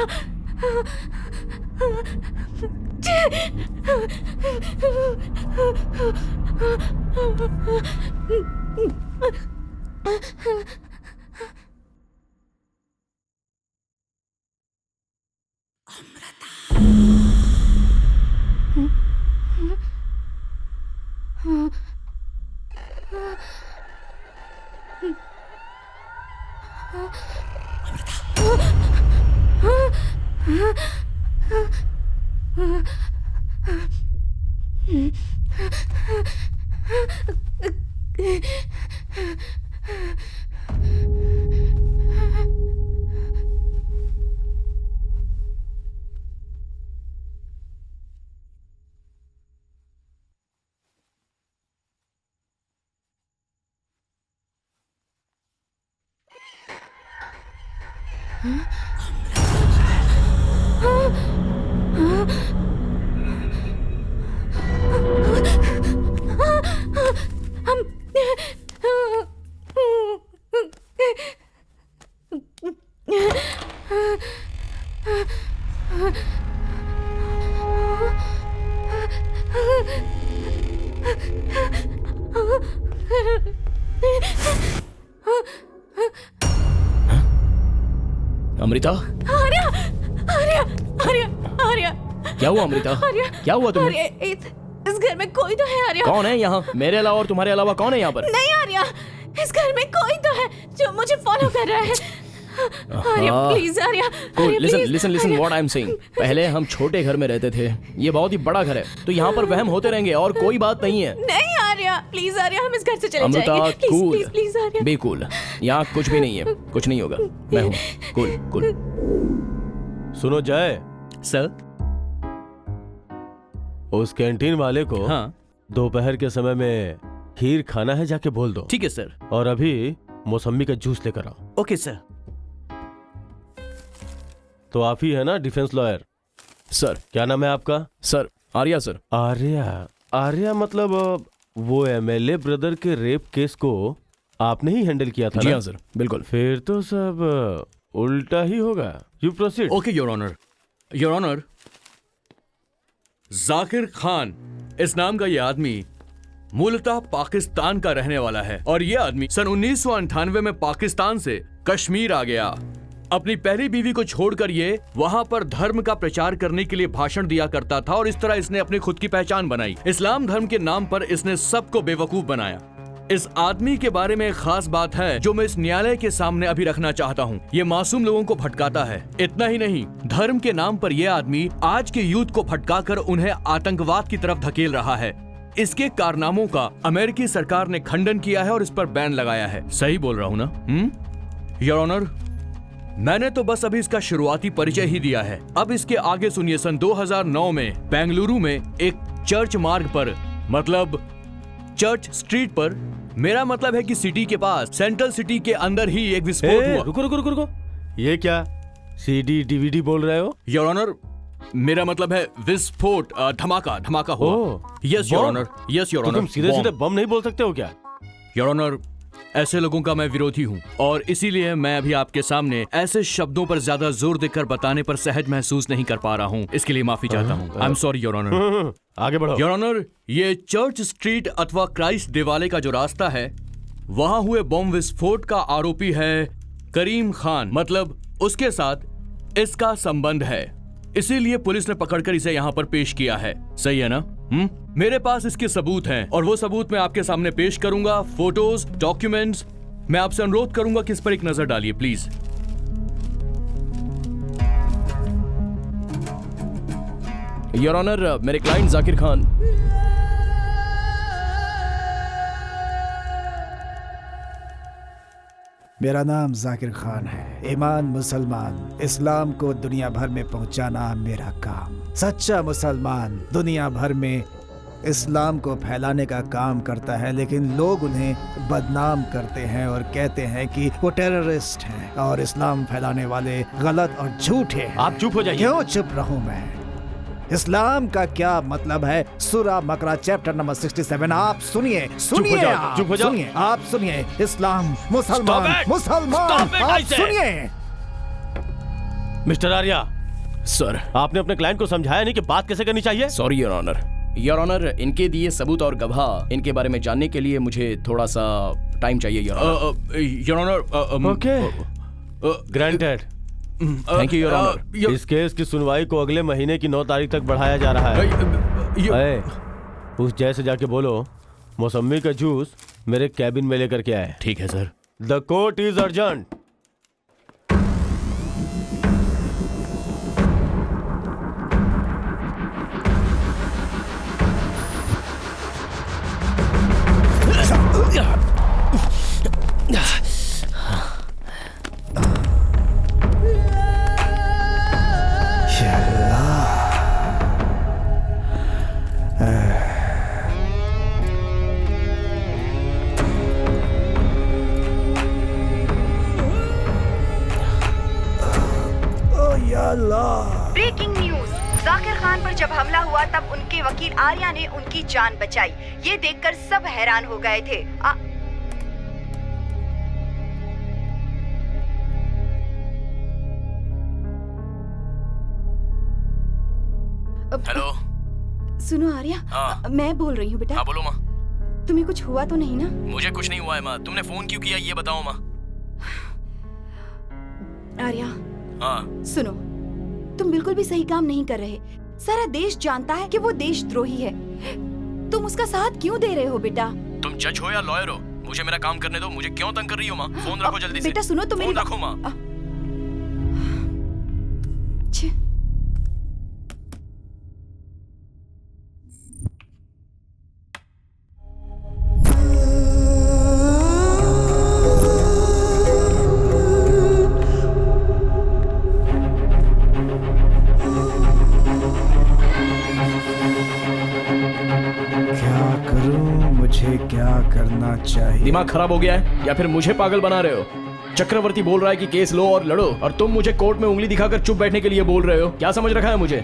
अमृता? आर्या, आर्या, आर्या, आर्या। क्या हुआ अमृता? आर्या, क्या हुआ तुम्हें? आर्या, इस घर में कोई तो है। आर्या, कौन है यहाँ? मेरे अलावा और तुम्हारे अलावा कौन है यहाँ पर? नहीं आर्या, इस घर में कोई तो है जो मुझे फॉलो कर रहा है। Arya please, Arya listen what I am saying. पहले हम छोटे घर में रहते थे, ये बहुत ही बड़ा घर है, तो यहाँ पर वहम होते रहेंगे और कोई बात नहीं है। नहीं आर्या प्लीज, आर्या हम इस घर से चले अमृता जाएंगे। Cool, please Arya, be cool. यहाँ कुछ भी नहीं है, कुछ नहीं होगा, मैं हूँ कूल कूल। सुनो जय सर, उस कैंटीन वाले को हाँ दोपहर के समय में खीर खाना है, जाके बोल दो। ठीक है सर। और अभी मौसम्मी का जूस लेकर आओ। Okay sir. तो आप ही है ना डिफेंस लॉयर? सर क्या नाम है आपका? Sir Arya sir. आर्या मतलब वो एमएलए ब्रदर के रेप केस को आपने ही हैंडल किया था जी ना? हाँ सर, बिल्कुल। फिर तो सब उल्टा ही होगा। You proceed. Okay your honour. Your honour, Zakir Khan इस नाम का ये आदमी मूलतः पाकिस्तान का रहने वाला है और ये आदमी सन 1998 में पाकिस्तान से कश्मीर आ गया। अपनी पहली बीवी को छोड़कर ये वहां पर धर्म का प्रचार करने के लिए भाषण दिया करता था और इस तरह इसने अपनी खुद की पहचान बनाई। इस्लाम धर्म के नाम पर इसने सबको बेवकूफ बनाया। इस आदमी के बारे में एक खास बात है जो मैं इस न्यायालय के सामने अभी रखना चाहता हूँ। ये मासूम लोगों को भटकाता है। इतना ही नहीं, धर्म के नाम पर यह आदमी आज के यूथ को भटकाकर उन्हें आतंकवाद की तरफ धकेल रहा है। इसके कारनामों का अमेरिकी सरकार ने खंडन किया है और इस पर बैन लगाया है। सही बोल रहा हूँ ना? योर ऑनर, मैंने तो बस अभी इसका शुरुआती परिचय ही दिया है। अब इसके आगे सुनिए। सन 2009 में बेंगलुरु में एक चर्च मार्ग पर, मतलब चर्च स्ट्रीट पर, मेरा मतलब है कि सिटी के पास, सेंट्रल सिटी के अंदर ही एक विस्फोट हुआ। रुको। ये क्या सीडी डीवीडी बोल रहे हो? योर ऑनर, मेरा मतलब है विस्फोट, धमाका हुआ। Yes your honour, yes your honour. तुम सीधे बम नहीं बोल सकते हो क्या? योर ऑनर, ऐसे लोगों का मैं विरोधी हूँ और इसीलिए मैं अभी आपके सामने ऐसे शब्दों पर ज्यादा जोर देकर बताने पर सहज महसूस नहीं कर पा रहा हूँ। इसके लिए माफी चाहता हूँ। I am sorry your honour. आगे बढ़ो। योर ऑनर, ये चर्च स्ट्रीट अथवा क्राइस्ट दिवाले का जो रास्ता है, वहां हुए बम विस्फोट का आरोपी है करीम खान। मतलब उसके साथ इसका संबंध है, इसीलिए पुलिस ने पकड़कर इसे यहाँ पर पेश किया है। सही है ना? मेरे पास इसके सबूत हैं और वो सबूत मैं आपके सामने पेश करूंगा। Photos, documents. मैं आपसे अनुरोध करूंगा कि इस पर एक नजर डालिए प्लीज। योर ऑनर, मेरे क्लाइंट जाकिर खान। मेरा नाम जाकिर खान है। ईमान मुसलमान, इस्लाम को दुनिया भर में पहुंचाना मेरा काम। सच्चा मुसलमान दुनिया भर में इस्लाम को फैलाने का काम करता है, लेकिन लोग उन्हें बदनाम करते हैं और कहते हैं कि वो टेररिस्ट हैं और इस्लाम फैलाने वाले गलत और झूठे हैं। आप चुप हो जाइए। क्यों चुप रहूं मैं? इस्लाम का क्या मतलब है? सूरा बकरा चैप्टर नंबर 67। आप सुनिए, सुनिए, आप सुनिए। इस्लाम, मुसलमान, आप सुनिए। मिस्टर आर्या सर, आपने अपने क्लाइंट को समझाया नहीं कि बात कैसे करनी चाहिए? Sorry your honour. Your honour, इनके दिए सबूत और गवाह, इनके बारे में जानने के लिए मुझे थोड़ा सा टाइम चाहिए your honour. Your honour, okay, granted. Thank you your honour. इस केस की सुनवाई को अगले महीने की 9 तारीख तक बढ़ाया जा रहा है। उस जय से जाके बोलो मौसम्मी का जूस मेरे कैबिन में लेकर के आए। ठीक है sir. The court is urgent. Breaking news. Zakir Khan पर जब हमला हुआ तब उनके वकील आर्या ने उनकी जान बचाई। ये देखकर सब हैरान हो गए थे। हेलो, सुनो आर्या। हाँ। मैं बोल रही हूँ बेटा। हाँ बोलो माँ। तुम्हें कुछ हुआ तो नहीं ना? मुझे कुछ नहीं हुआ है माँ। तुमने फोन क्यों किया ये बताओ माँ। आर्या, हाँ। सुनो, तुम बिल्कुल भी सही काम नहीं कर रहे। सारा देश जानता है कि वो देशद्रोही है। तुम उसका साथ क्यों दे रहे हो बेटा? तुम जज हो या लॉयर हो, मुझे मेरा काम करने दो। मुझे क्यों तंग कर रही हो माँ? फोन रखो जल्दी से। बेटा सुनो, तुम फोन रखो माँ। छे। क्या करूं, मुझे क्या करना चाहिए? दिमाग खराब हो गया है या फिर मुझे पागल बना रहे हो? चक्रवर्ती बोल रहा है कि केस लो और लड़ो, और तुम मुझे कोर्ट में उंगली दिखाकर चुप बैठने के लिए बोल रहे हो। क्या समझ रखा है मुझे?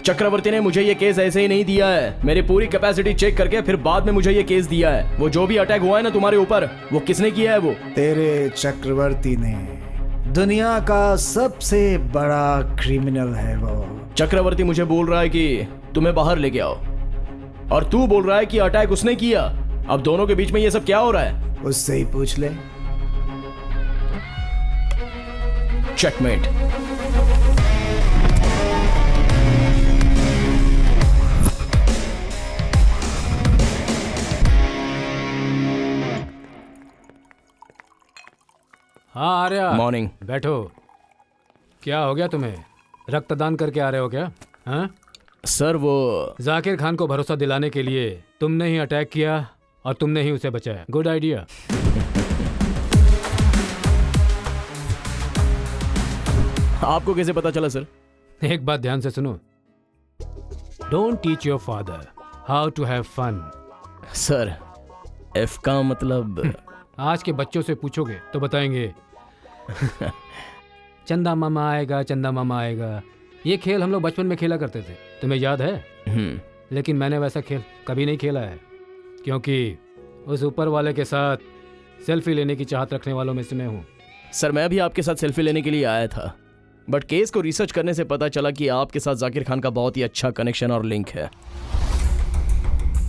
चक्रवर्ती ने मुझे ये केस ऐसे ही नहीं दिया है। मेरी पूरी कैपेसिटी चेक करके फिर बाद में मुझे ये केस दिया है। वो जो भी अटैक हुआ है ना तुम्हारे ऊपर, वो किसने किया है? वो तेरे चक्रवर्ती ने। दुनिया का सबसे बड़ा क्रिमिनल है वो। चक्रवर्ती मुझे बोल रहा है कि तुम्हें बाहर लेके आओ, और तू बोल रहा है कि अटैक उसने किया। अब दोनों के बीच में ये सब क्या हो रहा है? उससे ही पूछ ले। चेकमेट। हाँ आर्या, मॉर्निंग। बैठो। क्या हो गया तुम्हें? रक्तदान करके आ रहे हो क्या? हाँ सर, वो जाकिर खान को भरोसा दिलाने के लिए तुमने ही अटैक किया और तुमने ही उसे बचाया। Good idea. आपको कैसे पता चला सर? एक बात ध्यान से सुनो। Don't teach your father how to have fun. Sir, F का मतलब? आज के बच्चों से पूछोगे तो बताएंगे चंदा मामा आएगा, चंदा मामा आएगा। ये खेल हम लोग बचपन में खेला करते थे, तुम्हें याद है? लेकिन मैंने वैसा खेल कभी नहीं खेला है, क्योंकि उस ऊपर वाले के साथ सेल्फी लेने की चाहत रखने वालों में से मैं हूँ। सर, मैं भी आपके साथ सेल्फी लेने के लिए आया था, बट केस को रिसर्च करने से पता चला कि आपके साथ जाकिर खान का बहुत ही अच्छा कनेक्शन और लिंक है।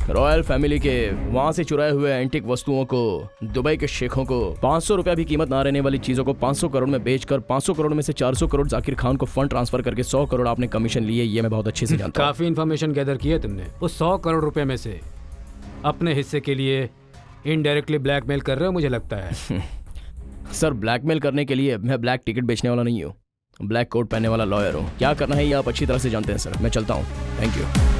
रॉयल फैमिली के वहां से चुराए हुए एंटिक वस्तुओं को दुबई के शेखों को 500 रुपया भी कीमत ना रहने वाली चीजों को 500 करोड़ में बेचकर 500 करोड़ में से 400 करोड़ जाकिर खान को फंड ट्रांसफर करके 100 करोड़ आपने कमीशन लिए, ये मैं बहुत अच्छे से जानता हूं। काफी इन्फॉर्मेशन गैदर की है तुमने। उस 100 करोड़ रुपए में से अपने हिस्से के लिए इनडायरेक्टली ब्लैकमेल कर रहे हो, मुझे लगता है। सर, ब्लैकमेल करने के लिए मैं ब्लैक टिकट बेचने वाला नहीं हूँ, ब्लैक कोट पहनने वाला लॉयर हूँ। क्या करना है ये आप अच्छी तरह से जानते हैं सर। मैं चलता हूँ, thank you.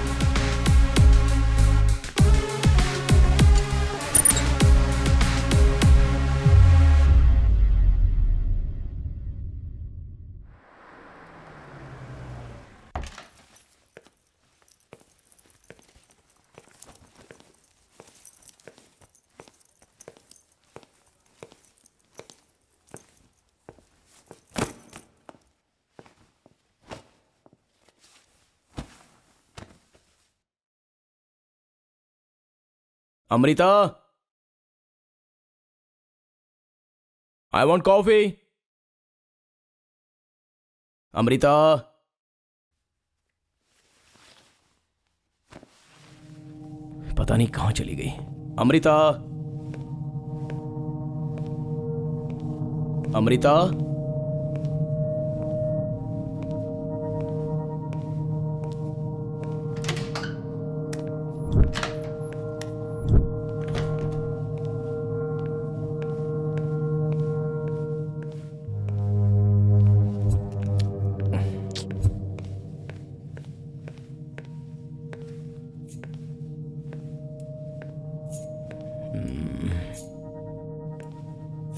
Amrita, I want coffee. Amrita, पता नहीं कहां चली गई। अमृता, अमृता,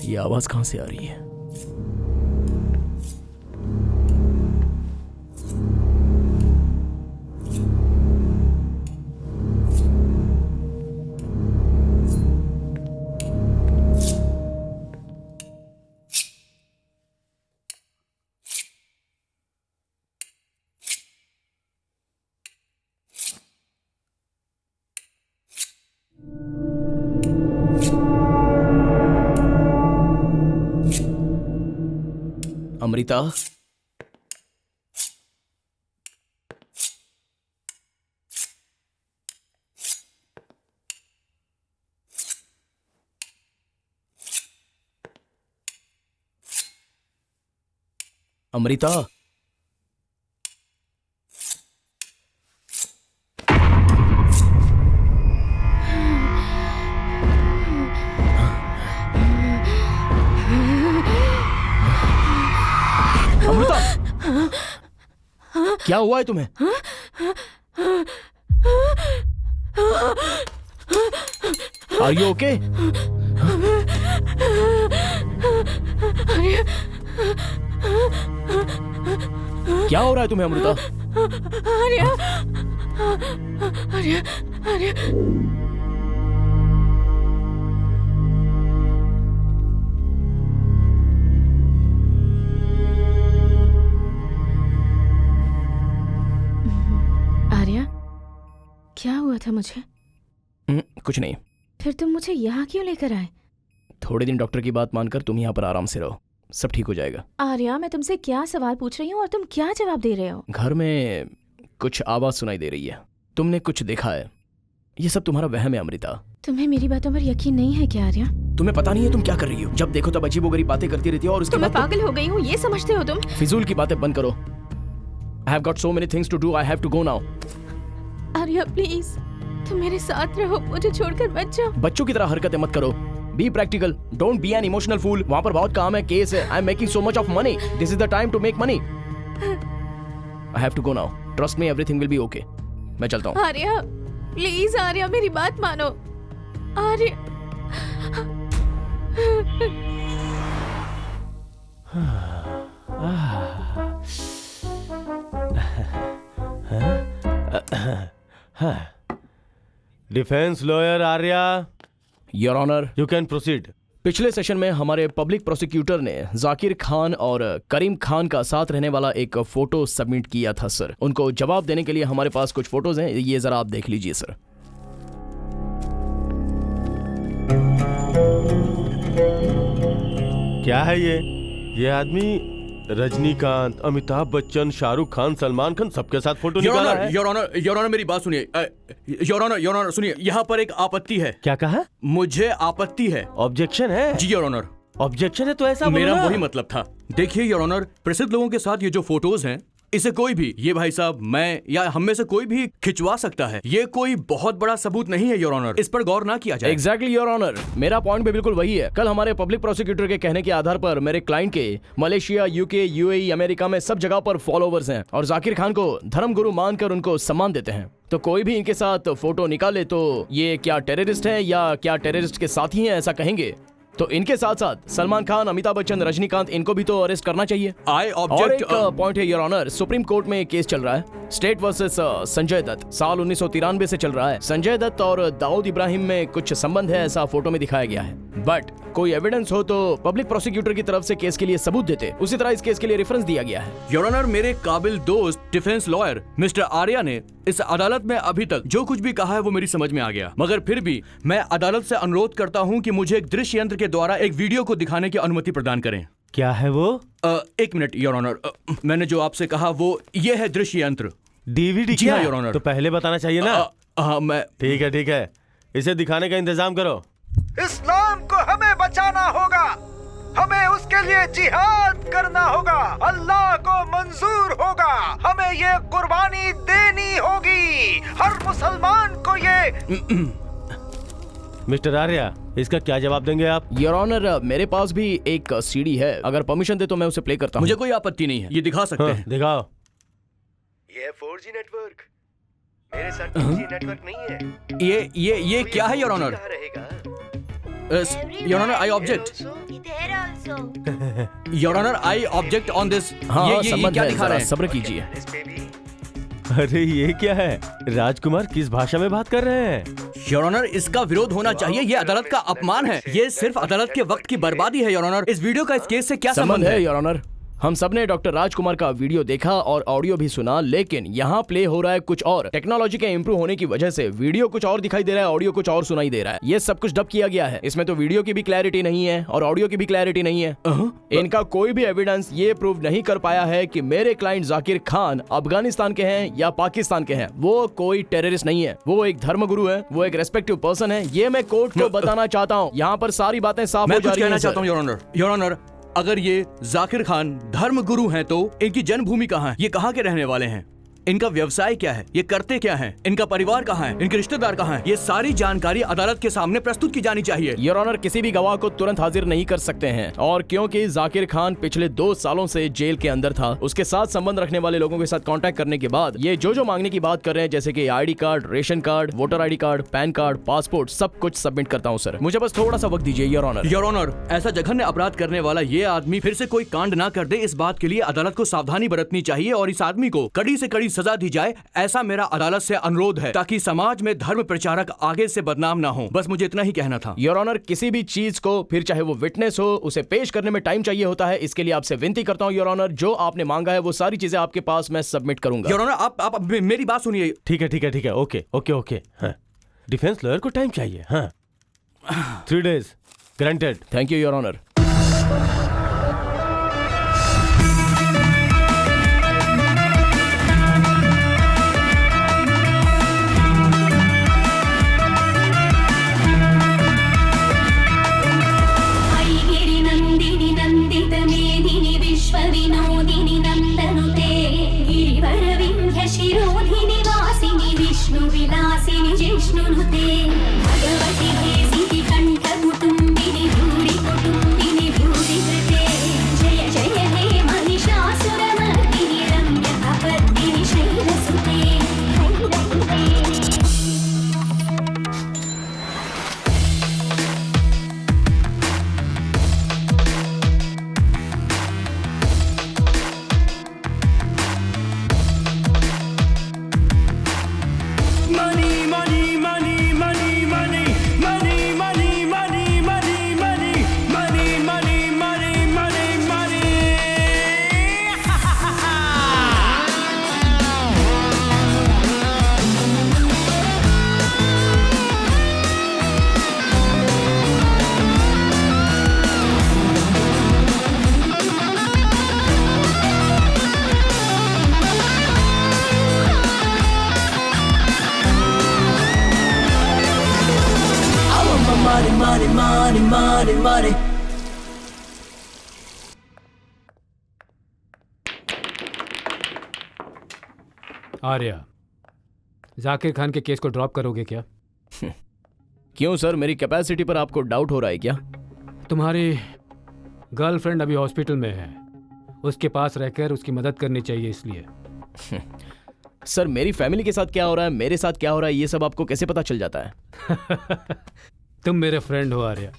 ये आवाज कहां से आ रही है? अमृता, अमृता, अमृता, क्या हुआ है तुम्हें? Are you okay? क्या हो रहा है तुम्हें अमृता? आर्या, आर्या, आर्या। आर्या, क्या हुआ था मुझे? कुछ नहीं। फिर तुम मुझे यहाँ क्यों लेकर आए? थोड़े दिन डॉक्टर की बात मानकर तुम यहाँ पर आराम से रहो, सब ठीक हो जाएगा। आर्या, मैं तुमसे क्या सवाल पूछ रही हूँ और तुम क्या जवाब दे रहे हो? घर में कुछ आवाज सुनाई दे रही है, तुमने कुछ देखा है। ये सब तुम्हारा वहम है अमृता। तुम्हें मेरी बातों पर यकीन नहीं है क्या आर्या? तुम्हें पता नहीं है तुम क्या कर रही हो? जब देखो तब अजीबोगरीब बातें करती रहती हो और उसके तो मैं बाद पागल हो गई हूँ, ये समझते हो तुम? फिजूल की बातें बंद करो। I have got so many things to do. I have to go now. Arya please, तुम मेरे साथ रहो, मुझे छोड़कर मत जाओ। बच्चों की तरह हरकतें मत करो। Be practical. Don't be an emotional fool. वहाँ पर बहुत काम है, केस है। I'm making so much of money. This is the time to make money. I have to go now. Trust me, everything will be okay. मैं चलता हूँ। Arya please, Arya मेरी बात मानो। Arya defence lawyer Arya, your honour, you can proceed. पिछले session में हमारे public prosecutor ने जाकिर खान और करीम खान का साथ रहने वाला एक फोटो सबमिट किया था सर। उनको जवाब देने के लिए हमारे पास कुछ फोटोज हैं, ये जरा आप देख लीजिए सर। क्या है ये आदमी रजनीकांत, अमिताभ बच्चन, शाहरुख खान, सलमान खान सबके साथ फोटो निकाला है। योर ऑनर मेरी बात सुनिए। योर ऑनर सुनिए, यहाँ पर एक आपत्ति है। क्या कहा? मुझे आपत्ति है। ऑब्जेक्शन है? जी योर ऑनर। ऑब्जेक्शन है तो ऐसा मेरा बोलना। वही मतलब था। देखिए योर ऑनर, प्रसिद्ध लोगों के साथ ये जो फोटोज हैं, इसे कोई भी, ये भाई साहब, मैं या हम में से कोई भी खिंचवा सकता है। ये कोई बहुत बड़ा सबूत नहीं है योर ऑनर, इस पर गौर ना किया जाए। एग्जैक्टली योर ऑनर, मेरा पॉइंट भी बिल्कुल वही है। कल हमारे पब्लिक प्रोसिक्यूटर के कहने के आधार पर मेरे क्लाइंट के मलेशिया, यूके, यूएई, अमेरिका में सब जगह पर फॉलोवर्स हैं और जाकिर खान को धर्मगुरु मानकर उनको सम्मान देते हैं। तो कोई भी इनके साथ फोटो निकाले तो ये क्या टेररिस्ट है या क्या टेररिस्ट के साथी हैं ऐसा कहेंगे? तो इनके साथ साथ सलमान खान, अमिताभ बच्चन, रजनीकांत, इनको भी तो अरेस्ट करना चाहिए। आई और ऑब्जेक्ट। एक पॉइंट है योर ऑनर, सुप्रीम कोर्ट में केस चल रहा है, स्टेट वर्सेस संजय दत्त, साल 1993 से चल रहा है। संजय दत्त और दाऊद इब्राहिम में कुछ संबंध है ऐसा फोटो में दिखाया गया है, बट कोई एविडेंस हो तो पब्लिक प्रोसिक्यूटर की तरफ से केस के लिए सबूत देते। उसी तरह इस केस के लिए रेफरेंस दिया गया है। योर ऑनर, मेरे काबिल दोस्त डिफेंस लॉयर मिस्टर आर्या ने इस अदालत में अभी तक जो कुछ भी कहा है वो मेरी समझ में आ गया, मगर फिर भी मैं अदालत से अनुरोध करता हूं कि मुझे एक दृश्य यंत्र के द्वारा एक वीडियो को दिखाने की अनुमति प्रदान करें। क्या है वो? एक मिनट योर ऑनर, मैंने जो आपसे कहा वो ये है दृश्य यंत्र। डीवीडी? जी हाँ योर ऑनर। तो पहले बताना चाहिए ना। हाँ मैं। ठीक है, इसे दिखाने का इंतजाम करो। इस्लाम को हमें बचाना होगा, हमें उसके लिए जिहाद करना होगा, अल्लाह को मंजूर होगा, हमें ये कुर्बानी देनी होगी, हर मुसलमान को ये। मिस्टर आर्या, इसका क्या जवाब देंगे आप? योर ऑनर, मेरे पास भी एक सीडी है, अगर परमिशन दे तो मैं उसे प्ले करता हूँ। मुझे कोई आपत्ति नहीं है, ये दिखा सकते हैं। दिखाओ। ये 4G नेटवर्क, मेरे साथ 2G नेटवर्क नहीं है। ये क्या है your honour? Your honour, I object. Your honour, I object on this. हाँ, ये क्या दिखा रहे हैं? सब्र कीजिए। अरे ये क्या है? राजकुमार किस भाषा में बात कर रहे हैं? योर ऑनर, इसका विरोध होना चाहिए, ये अदालत का अपमान है, ये सिर्फ अदालत के वक्त की बर्बादी है योर ऑनर। इस वीडियो का इस केस से क्या संबंध है योर ऑनर? हम सब ने डॉक्टर राजकुमार का वीडियो देखा और ऑडियो भी सुना, लेकिन यहाँ प्ले हो रहा है कुछ और। टेक्नोलॉजी के इंप्रूव होने की वजह से वीडियो कुछ और दिखाई दे रहा है, ऑडियो कुछ और सुनाई दे रहा है। ये सब कुछ डब किया गया है, इसमें तो वीडियो की भी क्लैरिटी नहीं है और ऑडियो की भी क्लैरिटी नहीं है। इनका कोई भी एविडेंस ये प्रूव नहीं कर पाया है कि मेरे क्लाइंट जाकिर खान अफगानिस्तान के हैं या पाकिस्तान के हैं। वो कोई टेररिस्ट नहीं है, वो एक धर्मगुरु है, वो एक रेस्पेक्टिव पर्सन है। ये मैं कोर्ट को बताना चाहता हूँ। यहाँ पर सारी बातें साफ हो जा रही हैं। चाहता हूँ योर ऑनर। योर ऑनर, अगर ये जाकिर खान धर्मगुरु हैं तो इनकी जन्मभूमि कहाँ है? ये कहाँ के रहने वाले हैं? इनका व्यवसाय क्या है, ये करते क्या हैं, इनका परिवार कहाँ है, इनके रिश्तेदार कहाँ हैं, ये सारी जानकारी अदालत के सामने प्रस्तुत की जानी चाहिए। योर ऑनर, किसी भी गवाह को तुरंत हाजिर नहीं कर सकते हैं, और क्योंकि जाकिर खान पिछले 2 सालों से जेल के अंदर था, उसके साथ संबंध रखने वाले लोगों के साथ कांटेक्ट करने के बाद ये जो मांगने की बात कर रहे हैं, जैसे कि ID card, ration card, voter ID card, pan card, passport, सब कुछ सबमिट करता हूँ सर। मुझे बस थोड़ा सा वक्त दीजिए योर ऑनर। योर ऑनर, ऐसा जघन्य अपराध करने वाला ये आदमी फिर से कोई कांड ना कर दे, इस बात के लिए अदालत को सावधानी बरतनी चाहिए और इस आदमी को कड़ी से कड़ी सजा दी जाए, ऐसा मेरा अदालत से अनुरोध है, ताकि समाज में धर्म प्रचारक आगे से बदनाम ना हो। बस मुझे इतना ही कहना था। योर ऑनर, किसी भी चीज को, फिर चाहे वो विटनेस हो, उसे पेश करने में टाइम चाहिए होता है। इसके लिए आपसे विनती करता हूँ योर ऑनर, जो आपने मांगा है वो सारी चीजें आपके पास मैं सबमिट करूंगा। योर ऑनर, आप मेरी बात सुनिए। ठीक है, ओके। हाँ, डिफेंस लॉयर को टाइम चाहिए। हाँ, 3 days granted. Thank you your honour. money. Arya, Zakir Khan के केस को ड्रॉप करोगे क्या? क्यों सर, मेरी कैपेसिटी पर आपको डाउट हो रहा है क्या? तुम्हारी गर्लफ्रेंड अभी हॉस्पिटल में है, उसके पास रहकर उसकी मदद करनी चाहिए इसलिए। सर, मेरी फैमिली के साथ क्या हो रहा है, मेरे साथ क्या हो रहा है, ये सब आपको कैसे पता चल जाता है? तुम मेरे फ्रेंड हो आर्या,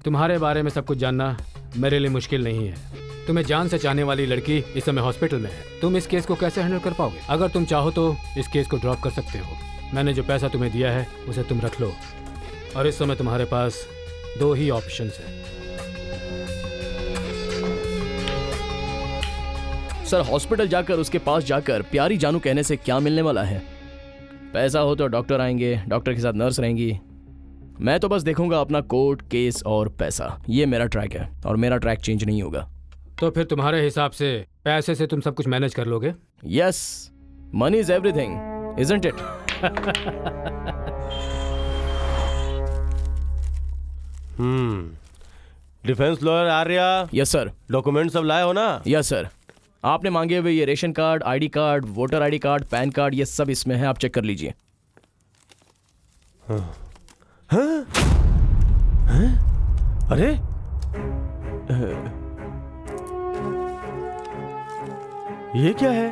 तुम्हारे बारे में सब कुछ जानना मेरे लिए मुश्किल नहीं है। तुम्हें जान से चाहने वाली लड़की इस समय हॉस्पिटल में है, तुम इस केस को कैसे हैंडल कर पाओगे? अगर तुम चाहो तो इस केस को ड्रॉप कर सकते हो। मैंने जो पैसा तुम्हें दिया है उसे तुम रख लो, और इस समय तुम्हारे पास 2 ही ऑप्शंस हैं। सर, हॉस्पिटल जाकर उसके पास जाकर प्यारी जानू कहने से क्या मिलने वाला है? पैसा हो तो डॉक्टर आएंगे, डॉक्टर के साथ नर्स रहेंगी, मैं तो बस देखूंगा अपना कोर्ट केस और पैसा। ये मेरा ट्रैक है और मेरा ट्रैक चेंज नहीं होगा। तो फिर तुम्हारे हिसाब से पैसे से तुम सब कुछ मैनेज कर लोगे? Yes, money is everything, isn't it? Defence lawyer Arya. Yes sir. Document सब लाए हो ना? Yes sir. आपने मांगे हुए ये ration card, ID card, voter ID card, pan card, ये सब इसमें है, आप चेक कर लीजिए। हाँ? हाँ? अरे ये क्या है?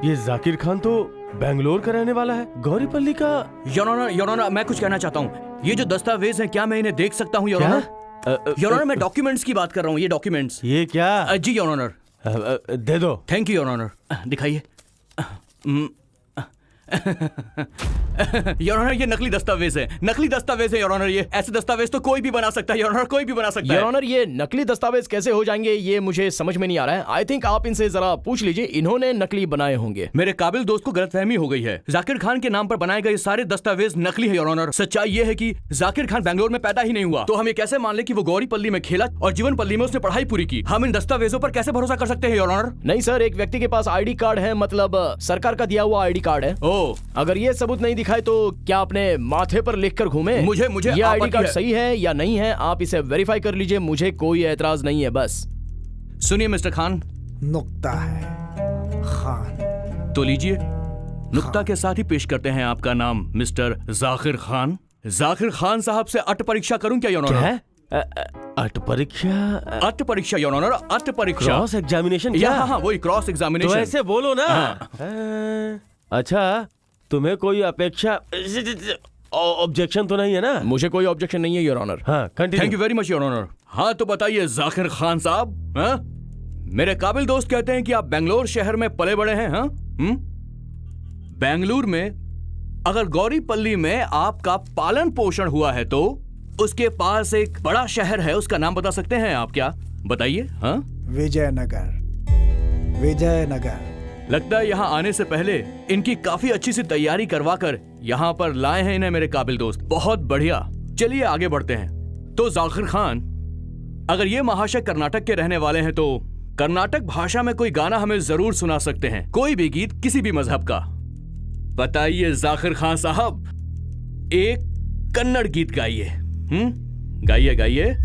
ये जाकिर खान तो बेंगलोर का रहने वाला है, गौरीपल्ली का। योर ऑनर, मैं कुछ कहना चाहता हूँ। ये जो दस्तावेज है, क्या मैं इन्हें देख सकता हूँ योर ऑनर? योर ऑनर, मैं डॉक्यूमेंट्स की बात कर रहा हूँ, ये डॉक्यूमेंट्स। ये क्या? जी योर ऑनर। दे दो। Thank you your honour. दिखाइए। योर ऑनर, ये नकली दस्तावेज है, नकली दस्तावेज है योर ऑनर। ये ऐसे दस्तावेज तो कोई भी बना सकता है योर ऑनर, कोई भी बना सकता है। योर ऑनर, ये नकली दस्तावेज कैसे हो जाएंगे, ये मुझे समझ में नहीं आ रहा है। आई थिंक आप इनसे जरा पूछ लीजिए, इन्होंने नकली बनाए होंगे। मेरे काबिल दोस्त को गलतफहमी हो गई है। जाकिर खान के नाम पर बनाए गए सारे दस्तावेज नकली है योर ऑनर। सच्चाई ये है कि जाकिर खान बेंगलोर में पैदा ही नहीं हुआ, तो हम ये कैसे मान ले कि वो गौरीपल्ली में खेला और जीवनपल्ली में उसने पढ़ाई पूरी की? हम इन दस्तावेजों पर कैसे भरोसा कर सकते हैं योर ऑनर? नहीं सर, एक व्यक्ति के पास आईडी कार्ड है, मतलब सरकार का दिया हुआ आईडी कार्ड है। ओ, अगर ये सबूत नहीं दिखाए तो क्या आपने माथे पर लिखकर घूमे? मुझे ये आईडी कार्ड सही है या नहीं है, आप इसे वेरीफाई कर लीजिए, मुझे कोई एतराज नहीं है। बस सुनिए मिस्टर खान। नुक्ता है खान। तो लीजिए। नुक्ता के साथ ही पेश करते हैं आपका नाम मिस्टर जाकिर खान। जाकिर खान साहब से अट परीक्षा करूं क्या योर ऑनर? अट परीक्षा? अट परीक्षा योर ऑनर, अट परीक्षा। क्रॉस एग्जामिनेशन क्या? हाँ, वही क्रॉस एग्जामिनेशन। तो ऐसे बोलो ना। अच्छा, तुम्हें कोई अपेक्षा ऑब्जेक्शन तो नहीं है ना? मुझे कोई ऑब्जेक्शन नहीं है योर ऑनर। हाँ, continue. Thank you very much your honour. हाँ तो बताइए जाकिर खान साहब, हाँ? मेरे काबिल दोस्त कहते हैं कि आप बेंगलोर शहर में पले बड़े हैं, हाँ? बेंगलुरु में अगर गौरीपल्ली में आपका पालन पोषण हुआ है तो उसके पास एक बड़ा शहर है, उसका नाम बता सकते हैं आप क्या? बताइए। हाँ, विजयनगर। विजयनगर। लगता है यहाँ आने से पहले इनकी काफी अच्छी सी तैयारी करवाकर यहाँ पर लाए हैं इन्हें मेरे काबिल दोस्त। बहुत बढ़िया, चलिए आगे बढ़ते हैं। तो जाकिर खान, अगर ये महाशय कर्नाटक के रहने वाले हैं तो कर्नाटक भाषा में कोई गाना हमें जरूर सुना सकते हैं, कोई भी गीत किसी भी मजहब का। बताइए जाकिर खान साहब, एक कन्नड़ गीत गाइए। गाइए गाइए।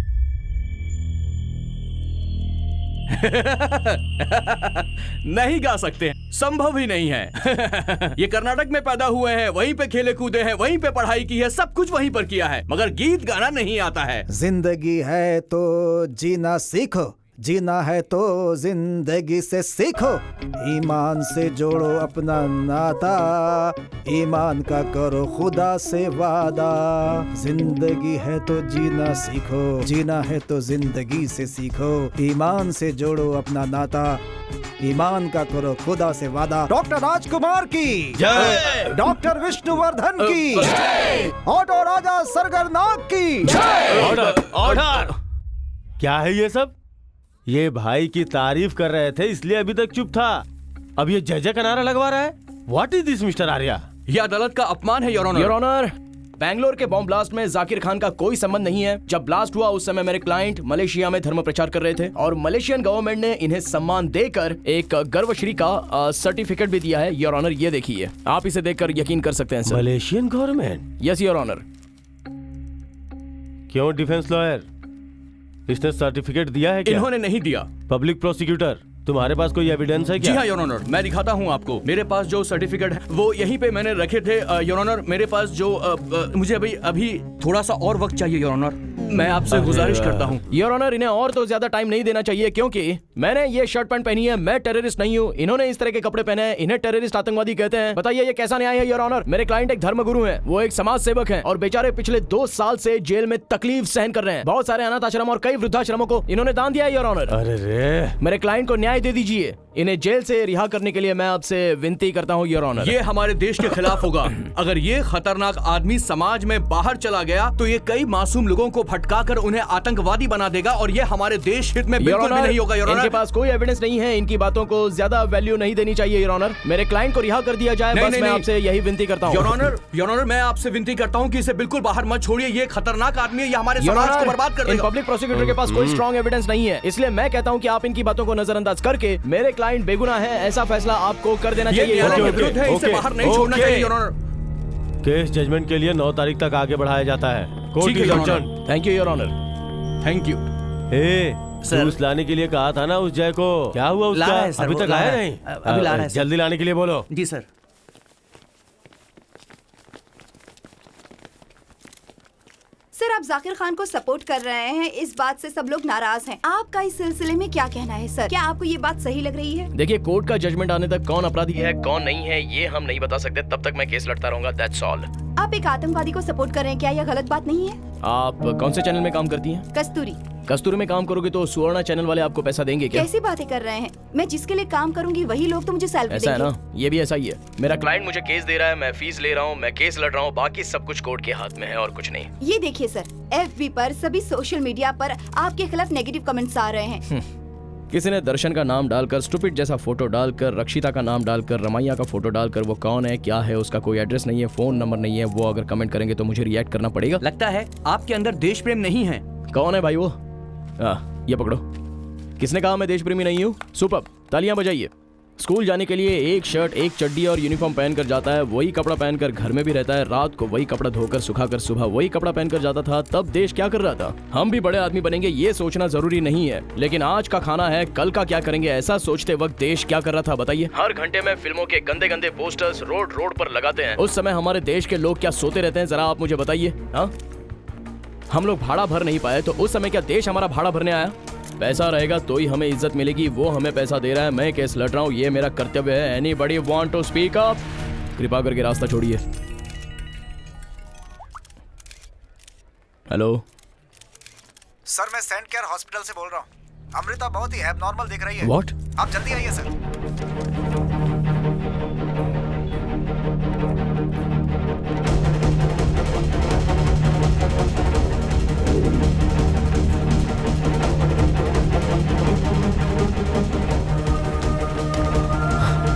नहीं गा सकते, संभव ही नहीं है। ये कर्नाटक में पैदा हुए हैं, वहीं पे खेले कूदे हैं, वहीं पे पढ़ाई की है, सब कुछ वहीं पर किया है, मगर गीत गाना नहीं आता है। जिंदगी है तो जीना सीखो, जीना है तो जिंदगी से सीखो, ईमान से जोड़ो अपना नाता, ईमान का करो खुदा से वादा। जिंदगी है तो जीना सीखो, जीना है तो जिंदगी से सीखो, ईमान से जोड़ो अपना नाता, ईमान का करो खुदा से वादा। डॉक्टर राजकुमार की जय, डॉक्टर विष्णुवर्धन की जय, ऑटो राजा सरगरनाग की जय। Order, order. क्या है ये सब? ये भाई की तारीफ कर रहे थे इसलिए अभी तक चुप था, अब ये जय जय का नारा लगवा रहा है। What is this mister Arya? यह अदालत का अपमान है your honour. Your honour, Bangalore के बॉम्ब ब्लास्ट में जाकिर खान का कोई संबंध नहीं है। जब ब्लास्ट हुआ उस समय मेरे क्लाइंट मलेशिया में धर्म प्रचार कर रहे थे और मलेशियन गवर्नमेंट ने इन्हें सम्मान देकर एक गर्वश्री का सर्टिफिकेट भी दिया है। योर ऑनर, ये देखिए, आप इसे देखकर यकीन कर सकते हैं sir. Malaysian government? Yes your honour. क्यों डिफेंस लॉयर, इसने सर्टिफिकेट दिया है क्या? इन्होंने नहीं दिया। पब्लिक प्रोसिक्यूटर, तुम्हारे पास कोई एविडेंस है क्या? जी हाँ योर ऑनर, मैं दिखाता हूँ आपको। मेरे पास जो सर्टिफिकेट है वो यहीं पे मैंने रखे थे योर ऑनर। मेरे पास जो मुझे अभी थोड़ा सा और वक्त चाहिए योर ऑनर, मैं आपसे गुजारिश करता हूँ। योर ऑनर, इन्हें और तो ज्यादा टाइम नहीं देना चाहिए क्योंकि मैंने ये शर्ट पैंट पहनी है, मैं टेररिस्ट नहीं हूँ। इन्होंने इस तरह के कपड़े पहने हैं, इन्हें टेररिस्ट आतंकवादी कहते हैं। बताइए ये कैसा न्याय है योर ऑनर? मेरे क्लाइंट एक धर्मगुरु हैं, वो एक समाज सेवक हैं और बेचारे पिछले 2 साल से जेल में तकलीफ सहन कर रहे हैं। बहुत सारे अनाथ आश्रम और कई वृद्धाश्रमों को इन्होंने दान दिया है योर ऑनर। अरे रे, मेरे क्लाइंट को न्याय दे दीजिए, इन्हें जेल से रिहा करने के लिए मैं आपसे विनती करता हूँ योर ऑनर। ये हमारे देश के खिलाफ होगा। अगर ये खतरनाक आदमी समाज में बाहर चला गया तो ये कई मासूम लोगों को भटकाकर उन्हें आतंकवादी बना देगा और ये हमारे देश हित में बिल्कुल भी नहीं होगा योर ऑनर। इनके पास कोई एविडेंस नहीं है, इनकी बातों को ज्यादा वैल्यू नहीं देनी चाहिए योर ऑनर। मेरे क्लाइंट को रिहा कर दिया जाए, बस मैं आपसे यही विनती करता हूँ योर ऑनर। मैं आपसे विनती करता हूँ कि इसे बिल्कुल बाहर मत छोड़िए, ये खतरनाक आदमी है, ये हमारे समाज को बर्बाद कर देगा। पब्लिक प्रोसिक्यूटर के पास कोई स्ट्रॉन्ग एविडेंस नहीं है, इसलिए मैं कहता हूँ कि आप इनकी बातों को नजरअंदाज करके मेरे क्लाइंट बेगुनाह है ऐसा फैसला आपको कर देना चाहिए। इसे बाहर नहीं छोड़ना चाहिए योर ऑनर। केस जजमेंट के लिए 9 तारीख तक आगे बढ़ाया जाता है। Court is adjourn. Thank you your honour. Thank you. Juice लाने के लिए कहा था ना उस जय को, क्या हुआ उसका? अभी तक आया नहीं? अभी ला रहा है। जल्दी लाने के लिए बोलो। जी सर। सर, आप जाकिर खान को सपोर्ट कर रहे हैं, इस बात से सब लोग नाराज हैं। आपका इस सिलसिले में क्या कहना है सर? क्या आपको ये बात सही लग रही है? देखिए, कोर्ट का जजमेंट आने तक कौन अपराधी है कौन नहीं है ये हम नहीं बता सकते, तब तक मैं केस लड़ता रहूंगा, दैट्स ऑल। आप एक आतंकवादी को सपोर्ट कर रहे हैं, क्या यह गलत बात नहीं है? आप कौन से चैनल में काम करती हैं? कस्तूरी। कस्तूरी में काम करोगे तो सुवर्णा चैनल वाले आपको पैसा देंगे क्या? कैसी बातें कर रहे हैं? मैं जिसके लिए काम करूंगी वही लोग तो मुझे सैलरी देंगे। ऐसा है ना, ये भी ऐसा ही है। मेरा क्लाइंट मुझे केस दे रहा है, मैं फीस ले रहा हूँ, मैं केस लड़ रहा हूँ, बाकी सब कुछ कोर्ट के हाथ में है और कुछ नहीं। ये देखिए सर, FB पर सभी सोशल मीडिया पर आपके खिलाफ नेगेटिव कमेंट्स आ रहे हैं। किसी ने दर्शन का नाम डालकर, स्टूपिड जैसा फोटो डालकर, रक्षिता का नाम डालकर, रमैया का फोटो डालकर, वो कौन है क्या है उसका कोई एड्रेस नहीं है, फोन नंबर नहीं है, वो अगर कमेंट करेंगे तो मुझे रिएक्ट करना पड़ेगा। लगता है आपके अंदर देश प्रेम नहीं है। कौन है भाई वो? ये पकड़ो। किसने कहा मैं देश प्रेमी नहीं हूँ? सुपर, तालियां बजाइए। स्कूल जाने के लिए एक शर्ट, एक चड्डी और यूनिफॉर्म पहनकर जाता है, वही कपड़ा पहनकर घर में भी रहता है, रात को वही कपड़ा धोकर सुखाकर सुबह वही कपड़ा पहनकर जाता था। तब देश क्या कर रहा था? हम भी बड़े आदमी बनेंगे ये सोचना जरूरी नहीं है, लेकिन आज का खाना है, कल का क्या करेंगे ऐसा सोचते वक्त देश क्या कर रहा था बताइए? हर घंटे में फिल्मों के गंदे गंदे पोस्टर्स रोड रोड पर लगाते हैं। उस समय हमारे देश के लोग क्या सोते रहते हैं, जरा आप मुझे बताइए। हाँ, हम लोग भाड़ा भर नहीं पाए तो उस समय क्या देश हमारा भाड़ा भरने आया? पैसा रहेगा तो ही हमें इज्जत मिलेगी, वो हमें पैसा दे रहा है, मैं केस लड़ रहा हूँ, ये मेरा कर्तव्य है। Anybody want to speak up? कृपा करके रास्ता छोड़िए। हेलो सर, मैं सेंट केयर हॉस्पिटल से बोल रहा हूँ। अमृता बहुत ही एबनॉर्मल दिख रही है। What? आप जल्दी आइए सर।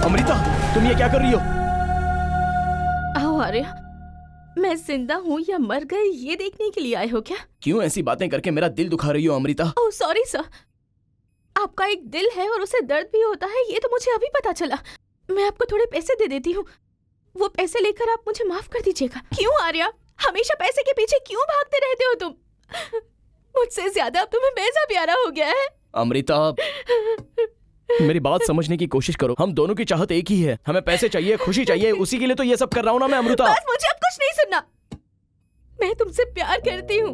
अमृता, तुम ये क्या कर रही हो? आओ आर्या, मैं जिंदा हूँ या मर गए ये देखने के लिए आए हो क्या? क्यों ऐसी बातें करके मेरा दिल दुखा रही हो अमृता? ओह सॉरी सर, आपका एक दिल है और उसे दर्द भी होता है, ये तो मुझे अभी पता चला। मैं आपको थोड़े पैसे दे देती हूँ, वो पैसे लेकर आप मुझे माफ कर दीजिएगा। क्यों आर्या, हमेशा पैसे के पीछे क्यों भागते रहते हो तुम? मुझसे ज्यादा अब तुम्हें पैसा प्यारा हो गया है। अमृता, मेरी बात समझने की कोशिश करो, हम दोनों की चाहत एक ही है, हमें पैसे चाहिए, खुशी चाहिए, उसी के लिए तो ये सब कर रहा हूँ ना मैं अमृता। बस मुझे अब कुछ नहीं सुनना, मैं तुमसे प्यार करती हूँ,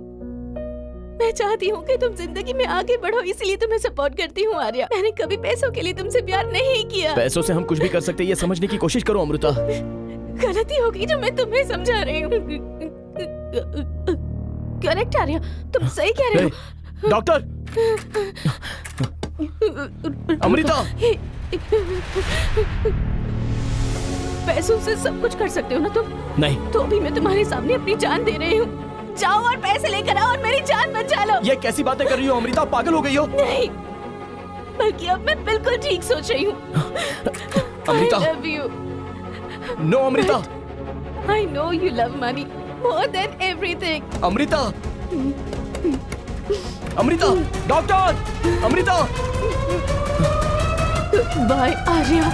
मैं चाहती हूँ कि तुम जिंदगी में आगे बढ़ो, इसलिए तुम्हें सपोर्ट करती हूँ आर्या। मैंने कभी पैसों के लिए तुमसे प्यार नहीं किया। पैसों से हम कुछ भी कर सकते हैं, ये समझने की कोशिश करो अमृता। गलती होगी जो मैं तुम्हें समझा रही हूँ। करेक्ट आर्या, तुम सही कह रहे हो। डॉक्टर! अमृता! पैसों से सब कुछ कर सकते हो ना तुम? नहीं। तो भी मैं तुम्हारे सामने अपनी जान दे रही हूँ, जाओ और पैसे लेकर आओ और मेरी जान बचा लो। ये कैसी बातें कर रही हो अमृता, पागल हो गई हो? नहीं, बल्कि अब मैं बिल्कुल ठीक सोच रही हूँ। Amrita! I love you. No Amrita! I know you love money more than everything. Amrita! Amrita! Doctor! Amrita! Goodbye, Arya.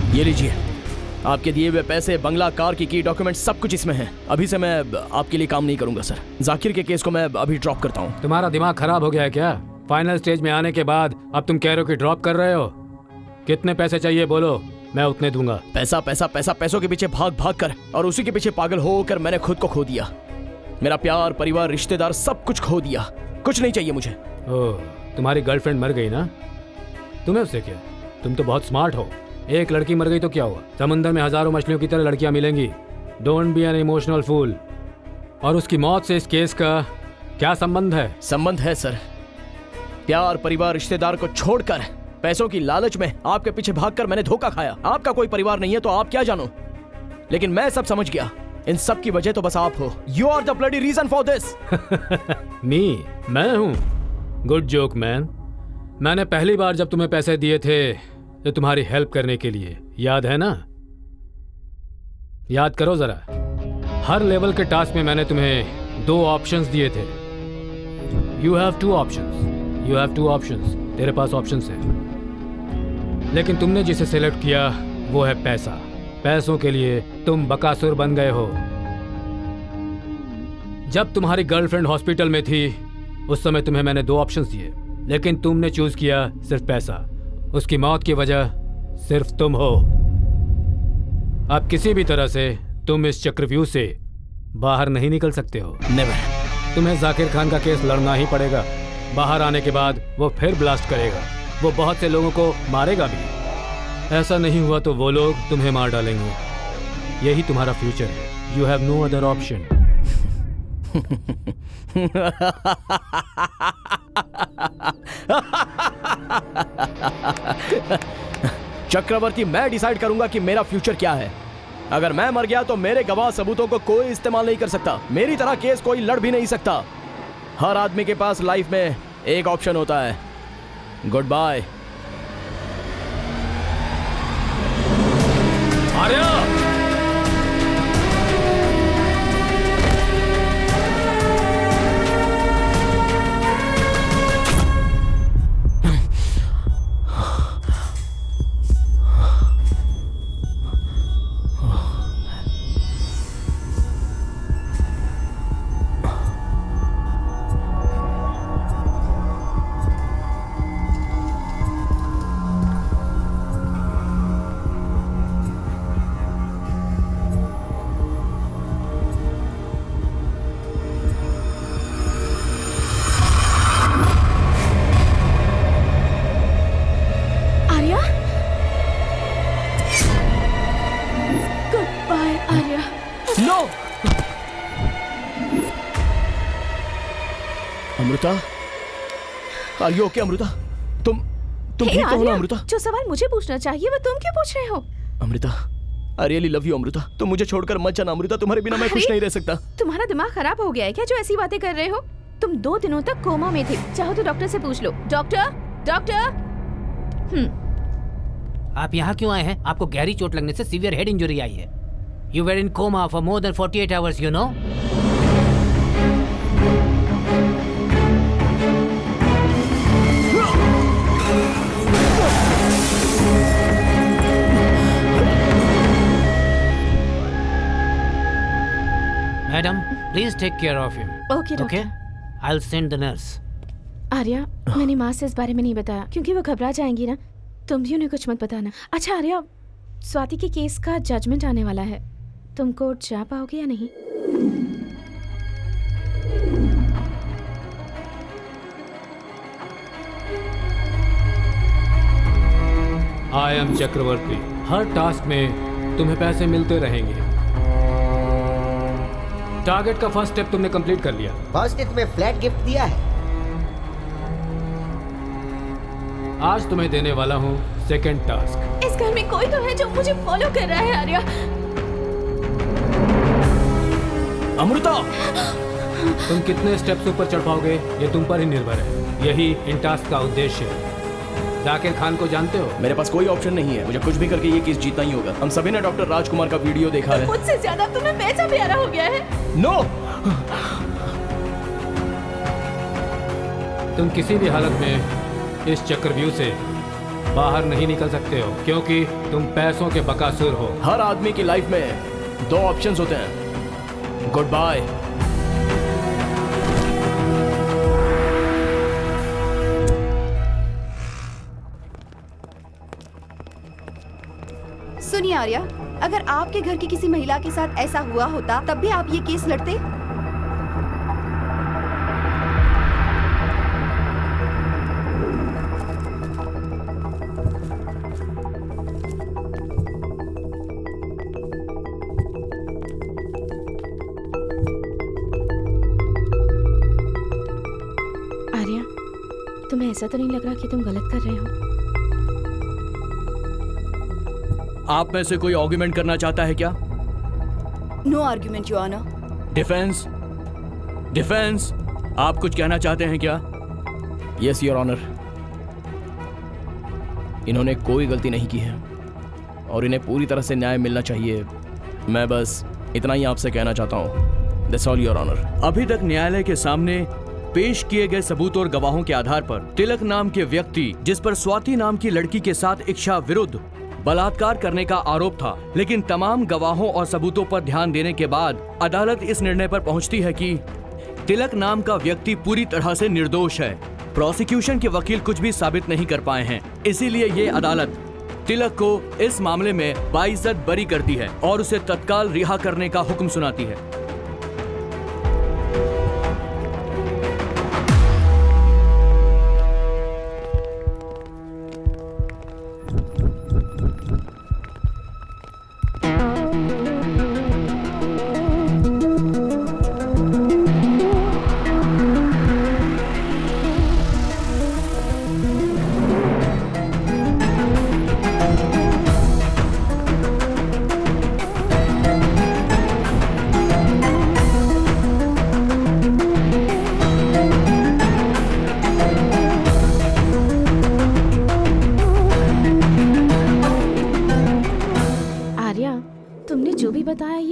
ये लीजिए, आपके दिए हुए पैसे, बंगला, कार की डॉक्यूमेंट सब कुछ इसमें है। अभी से मैं आपके लिए काम नहीं करूंगा सर। जाकिर के केस को मैं अभी ड्रॉप करता हूँ। तुम्हारा दिमाग खराब हो गया है क्या? फाइनल स्टेज में आने के बाद अब तुम कह रहे हो कि ड्रॉप कर रहे हो? कितने पैसे चाहिए बोलो, मैं उतने दूंगा। पैसा पैसा पैसा, पैसों के पीछे भाग भाग कर और उसी के पीछे पागल होकर मैंने खुद को खो दिया। मेरा प्यार, परिवार, रिश्तेदार सब कुछ खो दिया। कुछ नहीं चाहिए मुझे। ओह, तुम्हारी गर्लफ्रेंड मर गई ना? तुम्हें उससे क्या? तुम तो बहुत स्मार्ट हो। एक लड़की मर गई तो क्या हुआ? समुद्र में हजारों मछलियों की तरह लड़कियां मिलेंगी। Don't be an emotional fool. और उसकी मौत से इस केस का क्या संबंध है? संबंध है सर। प्यार, परिवार, रिश्तेदार को छोड़कर पैसों की लालच में आपके पीछे भागकर मैंने धोखा खाया। आपका कोई परिवार नहीं है तो आप क्या जानो, लेकिन मैं सब समझ गया। इन सब की वजह तो बस आप हो। You are the bloody reason for this. Me? मैं हूँ? Good joke man. मैंने पहली बार जब तुम्हें पैसे दिए थे तो तुम्हारी हेल्प करने के लिए, याद है ना? याद करो जरा। हर लेवल के टास्क में मैंने तुम्हें 2 ऑप्शंस दिए थे। You have two options. तेरे पास ऑप्शंस है, लेकिन तुमने जिसे सेलेक्ट किया वो है पैसा। पैसों के लिए तुम बकासुर बन गए हो। जब तुम्हारी गर्लफ्रेंड हॉस्पिटल में थी उस समय तुम्हें मैंने 2 ऑप्शंस दिए, लेकिन तुमने चूज किया सिर्फ पैसा। उसकी मौत की वजह सिर्फ तुम हो। अब किसी भी तरह से तुम इस चक्रव्यूह से बाहर नहीं निकल सकते हो। नेवर। तुम्हें जाकिर खान का केस लड़ना ही पड़ेगा। बाहर आने के बाद वो फिर ब्लास्ट करेगा, वो बहुत से लोगों को मारेगा भी। ऐसा नहीं हुआ तो वो लोग तुम्हें मार डालेंगे। यही तुम्हारा फ्यूचर है। You have no other option. Chakravarti, मैं डिसाइड करूंगा कि मेरा फ्यूचर क्या है। अगर मैं मर गया तो मेरे गवाह सबूतों को कोई इस्तेमाल नहीं कर सकता। मेरी तरह केस कोई लड़ भी नहीं सकता। हर आदमी के पास लाइफ में एक ऑप्शन होता है। Goodbye. Arya! Amrita, are you okay? Amrita, तुम ठीक हो ना? अमृता, जो सवाल मुझे पूछना चाहिए वो तुम क्यों पूछ रहे हो? Amrita, I really love you Amrita. तुम मुझे छोड़कर मत जाना अमृता। तुम्हारे बिना मैं खुश नहीं रह सकता। तुम्हारा दिमाग खराब हो गया है क्या जो ऐसी बातें कर रहे हो? तुम 2 दिनों तक कोमा में थे। चाहो तो डॉक्टर से पूछ लो। डॉक्टर। आप यहाँ क्यों आए हैं? आपको गहरी चोट लगने से सीवियर हेड इंजरी आई है। You were in coma for more than 48 hours, you know. Madam, please take care of him. Okay, doctor. Okay? I'll send the nurse. Arya, मैंने माँ से इस बारे में नहीं बताया क्योंकि वो घबरा जाएंगी ना। तुम भी उन्हें कुछ मत बताना। अच्छा आर्या, स्वाति के केस का जजमेंट आने वाला है। तुम कोर्ट जा पाओगे या नहीं? आई एम चक्रवर्ती। हर टास्क में तुम्हें पैसे मिलते रहेंगे। टारगेट का फर्स्ट स्टेप तुमने कंप्लीट कर लिया। बॉस ने तुम्हें फ्लैट गिफ्ट दिया है। आज तुम्हें देने वाला हूँ सेकंड टास्क। इस घर में कोई तो है जो मुझे फॉलो कर रहा है आर्या। अमृता, तुम कितने स्टेप्स ऊपर चढ़ पाओगे ये तुम पर ही निर्भर है। यही इन टास्क का उद्देश्य है। जाकिर खान को जानते हो? मेरे पास कोई ऑप्शन नहीं है। मुझे कुछ भी करके ये केस जीतना ही होगा। हम सभी ने डॉक्टर राजकुमार का वीडियो देखा है। मुझसे ज्यादा तुम्हें पैसा प्यारा हो गया है। नो! तुम किसी भी हालत में इस चक्रव्यूह से बाहर नहीं निकल सकते हो क्योंकि तुम पैसों के बकासुर हो। हर आदमी की लाइफ में 2 ऑप्शंस होते हैं। Goodbye. सुनिए आर्या, अगर आपके घर की किसी महिला के साथ ऐसा हुआ होता तब भी आप ये केस लड़ते? आर्या, तुम्हें ऐसा तो नहीं लग रहा कि तुम गलत कर रहे हो? आप में से कोई आर्गुमेंट करना चाहता है क्या? No argument your honour. Defence, आप कुछ कहना चाहते हैं क्या? Yes your honour. इन्होंने कोई गलती नहीं की है और इन्हें पूरी तरह से न्याय मिलना चाहिए। मैं बस इतना ही आपसे कहना चाहता हूँ। That's all your honour. अभी तक न्यायालय के सामने पेश किए गए सबूत और गवाहों के आधार पर तिलक नाम के व्यक्ति, जिस पर स्वाति नाम की लड़की के साथ इच्छा विरुद्ध बलात्कार करने का आरोप था, लेकिन तमाम गवाहों और सबूतों पर ध्यान देने के बाद अदालत इस निर्णय पर पहुंचती है कि तिलक नाम का व्यक्ति पूरी तरह से निर्दोष है। प्रोसिक्यूशन के वकील कुछ भी साबित नहीं कर पाए हैं, इसीलिए ये अदालत तिलक को इस मामले में बाइज्जत बरी करती है और उसे तत्काल रिहा करने का हुक्म सुनाती है।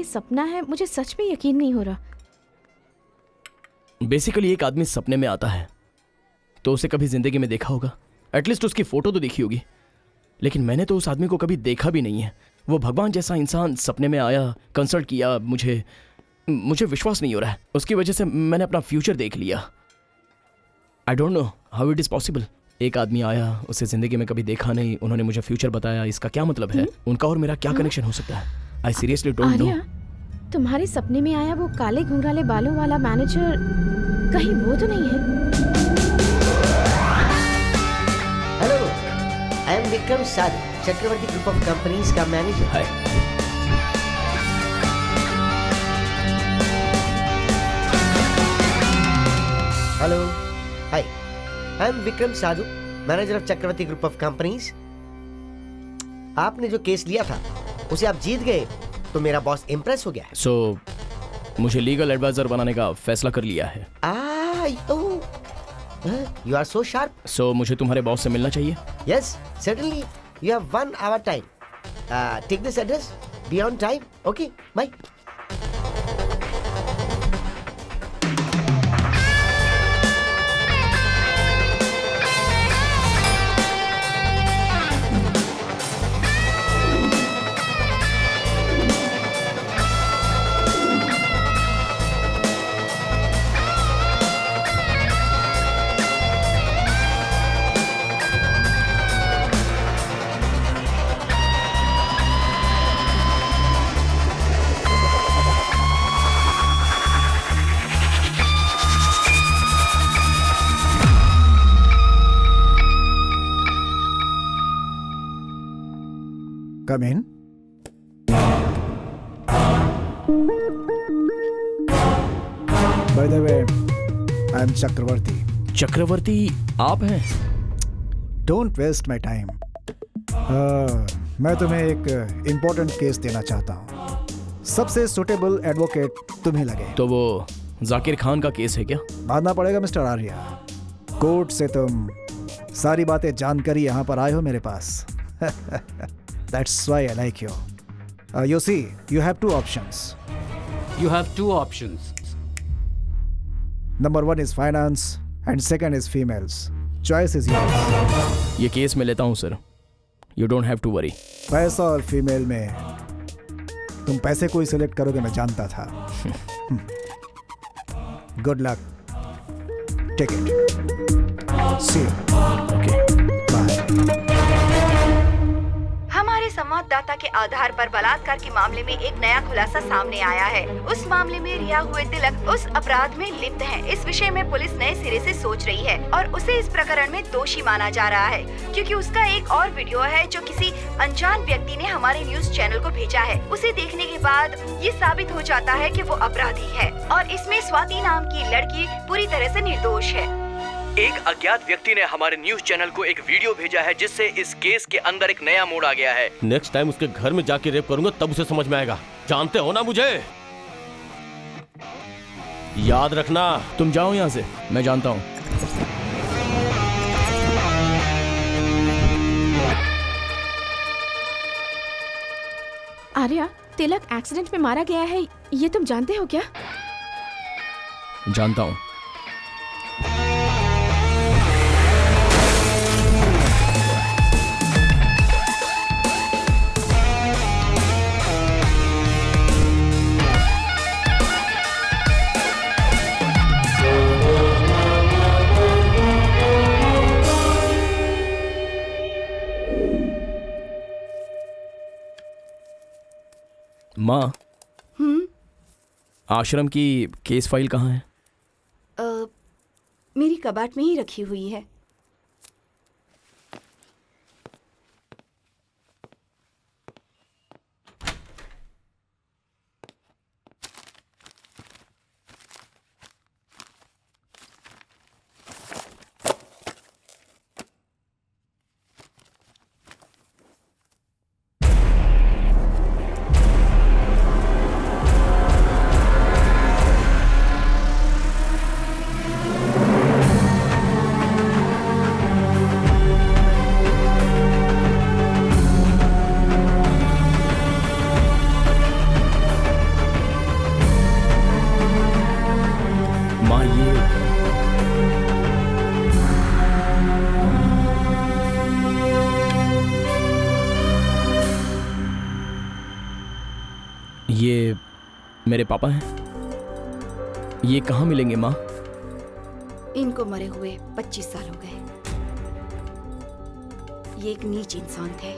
सपना है, मुझे सच में यकीन नहीं हो रहा। बेसिकली एक आदमी सपने में आता है तो उसे कभी जिंदगी में देखा होगा, एटलीस्ट उसकी फोटो तो देखी होगी, लेकिन मैंने तो उस आदमी को कभी देखा भी नहीं है। वो भगवान जैसा इंसान सपने में आया, कंसल्ट किया, मुझे विश्वास नहीं हो रहा है। उसकी वजह से मैंने अपना फ्यूचर देख लिया। आई don't know how it is possible. एक आदमी आया, उसे जिंदगी में कभी देखा नहीं, उन्होंने मुझे फ्यूचर बताया। इसका क्या मतलब है? उनका और मेरा क्या कनेक्शन हो सकता है? I seriously don't know. तुम्हारे सपने में आया वो काले घुंघराले बालों वाला मैनेजर, कहीं वो तो नहीं है? Hello, I am Vikram Sadhu, Chakravarti group of companies का manager. Hi. Hello, hi, I am Vikram Sadhu, manager of Chakravarti group of companies. आपने जो केस लिया था उसे आप जीत गए तो मेरा बॉस इम्प्रेस हो गया है। सो मुझे लीगल एडवाइजर बनाने का फैसला कर लिया है। You are so sharp. So मुझे तुम्हारे बॉस से मिलना चाहिए। Yes, certainly, you have 1 hour time. Take this address, be on time. Okay, bye. Come in. By the way, I am Chakravarti. Chakravarti आप हैं? Don't waste my time. मैं तुम्हें एक इम्पोर्टेंट केस देना चाहता हूँ। सबसे सुटेबल एडवोकेट तुम ही लगे। तो वो जाकिर खान का केस है क्या? मानना पड़ेगा मिस्टर आर्या, कोर्ट से तुम सारी बातें जानकर यहाँ पर आए हो मेरे पास। That's why I like you. You see, you have 2 options. You have 2 options. Number 1 is finance and second is females. Choice is yours. ये केस मैं लेता हूँ sir. You don't have to worry. पैसा और फीमेल में तुम पैसे को ही सिलेक्ट करोगे, मैं जानता था। Good luck. Take it. See you. Okay. Bye. हमारे संवाददाता के आधार पर बलात्कार के मामले में एक नया खुलासा सामने आया है। उस मामले में रिहा हुए तिलक उस अपराध में लिप्त हैं। इस विषय में पुलिस नए सिरे से सोच रही है और उसे इस प्रकरण में दोषी माना जा रहा है, क्योंकि उसका एक और वीडियो है जो किसी अनजान व्यक्ति ने हमारे न्यूज चैनल को भेजा है। उसे देखने के बाद ये साबित हो जाता है कि वो अपराधी है और इसमें स्वाति नाम की लड़की पूरी तरह से निर्दोष है। एक अज्ञात व्यक्ति ने हमारे न्यूज चैनल को एक वीडियो भेजा है जिससे इस केस के अंदर एक नया मोड़ आ गया है। नेक्स्ट टाइम उसके घर में जाके रेप करूंगा तब उसे समझ में आएगा। जानते हो ना मुझे? याद रखना। तुम जाओ यहाँ से, मैं जानता हूँ। आर्या, तिलक एक्सीडेंट में मारा गया है, ये तुम जानते हो क्या? जानता हूँ। आश्रम की केस फाइल कहाँ है? मेरी कबाट में ही रखी हुई है। ये मेरे पापा हैं। ये कहाँ मिलेंगे माँ? इनको मरे हुए 25 साल हो गए। ये एक नीच इंसान थे।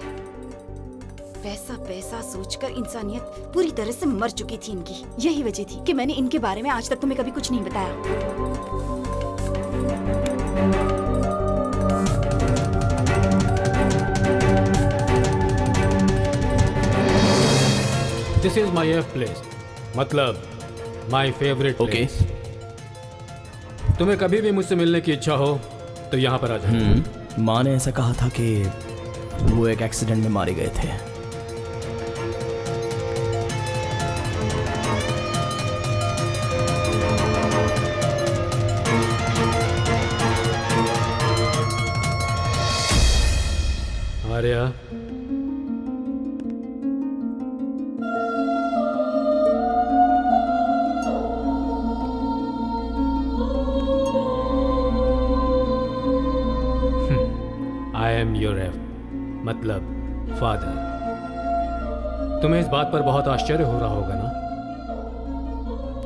पैसा पैसा सोचकर इंसानियत पूरी तरह से मर चुकी थी इनकी। यही वजह थी कि मैंने इनके बारे में आज तक तुम्हें कभी कुछ नहीं बताया। This is my F place, मतलब माई फेवरेट प्लेस। तुम्हें कभी भी मुझसे मिलने की इच्छा हो तो यहाँ पर आ जाओ। माँ ने ऐसा कहा था कि वो एक एक्सीडेंट में मारे गए थे। आर्या, आई एम योर एफ, मतलब फादर। तुम्हें इस बात पर बहुत आश्चर्य हो रहा होगा ना?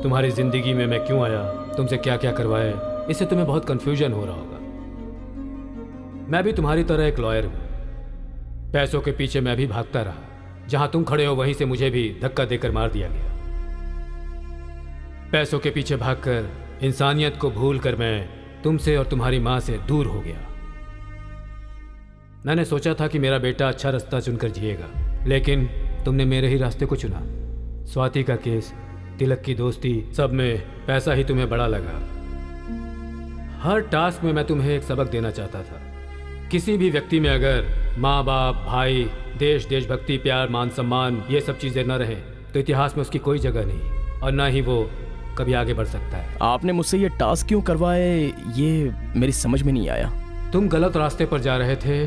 तुम्हारी जिंदगी में मैं क्यों आया, तुमसे क्या क्या करवाए, इससे तुम्हें बहुत कंफ्यूजन हो रहा होगा। मैं भी तुम्हारी तरह एक लॉयर हूं। पैसों के पीछे मैं भी भागता रहा। जहां तुम खड़े हो वहीं से मुझे भी धक्का देकर मार दिया गया। पैसों के पीछे भागकर इंसानियत को भूलकर मैं तुमसे और तुम्हारी मां से दूर हो गया। मैंने सोचा था कि मेरा बेटा अच्छा रास्ता चुनकर जिएगा, लेकिन तुमने मेरे ही रास्ते को चुना। स्वाति का केस, तिलक की दोस्ती, सब में पैसा ही तुम्हें बड़ा लगा। हर टास्क में मैं तुम्हें एक सबक देना चाहता था। किसी भी व्यक्ति में अगर माँ बाप, भाई, देश, देशभक्ति, प्यार, मान सम्मान, ये सब चीज़ें न रहें तो इतिहास में उसकी कोई जगह नहीं और ना ही वो कभी आगे बढ़ सकता है। आपने मुझसे ये टास्क क्यों करवाए, ये मेरी समझ में नहीं आया। तुम गलत रास्ते पर जा रहे थे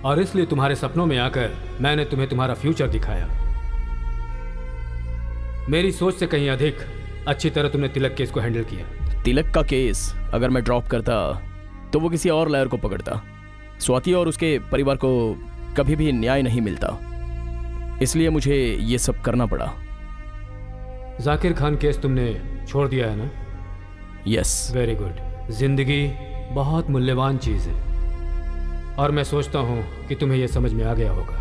और इसलिए तुम्हारे सपनों में आकर मैंने तुम्हें तुम्हारा फ्यूचर दिखाया। मेरी सोच से कहीं अधिक अच्छी तरह तुमने तिलक केस को हैंडल किया। तिलक का केस अगर मैं ड्रॉप करता तो वो किसी और लॉयर को पकड़ता। स्वाति और उसके परिवार को कभी भी न्याय नहीं मिलता, इसलिए मुझे ये सब करना पड़ा। जाकिर खान केस तुमने छोड़ दिया है ना? यस। Very good. जिंदगी बहुत मूल्यवान चीज है और मैं सोचता हूं कि तुम्हें यह समझ में आ गया होगा।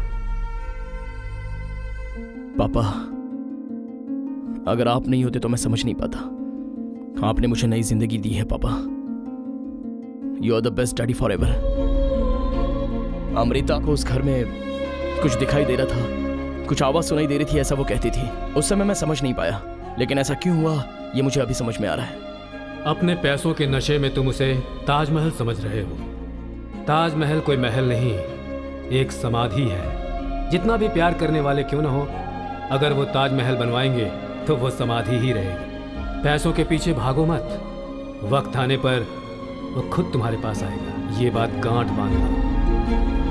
पापा, अगर आप नहीं होते तो मैं समझ नहीं पाता। आपने मुझे नई जिंदगी दी है पापा। You are the best daddy forever. Amrita को उस घर में कुछ दिखाई दे रहा था, कुछ आवाज सुनाई दे रही थी, ऐसा वो कहती थी। उस समय मैं समझ नहीं पाया, लेकिन ऐसा क्यों हुआ ये मुझे अभी समझ में आ रहा है। अपने पैसों के नशे में तुम उसे ताजमहल समझ रहे हो। ताजमहल कोई महल नहीं, एक समाधि है। जितना भी प्यार करने वाले क्यों ना हो, अगर वो ताजमहल बनवाएंगे तो वो समाधि ही रहेगी। पैसों के पीछे भागो मत, वक्त आने पर वो खुद तुम्हारे पास आएगा। ये बात गांठ बांध लो।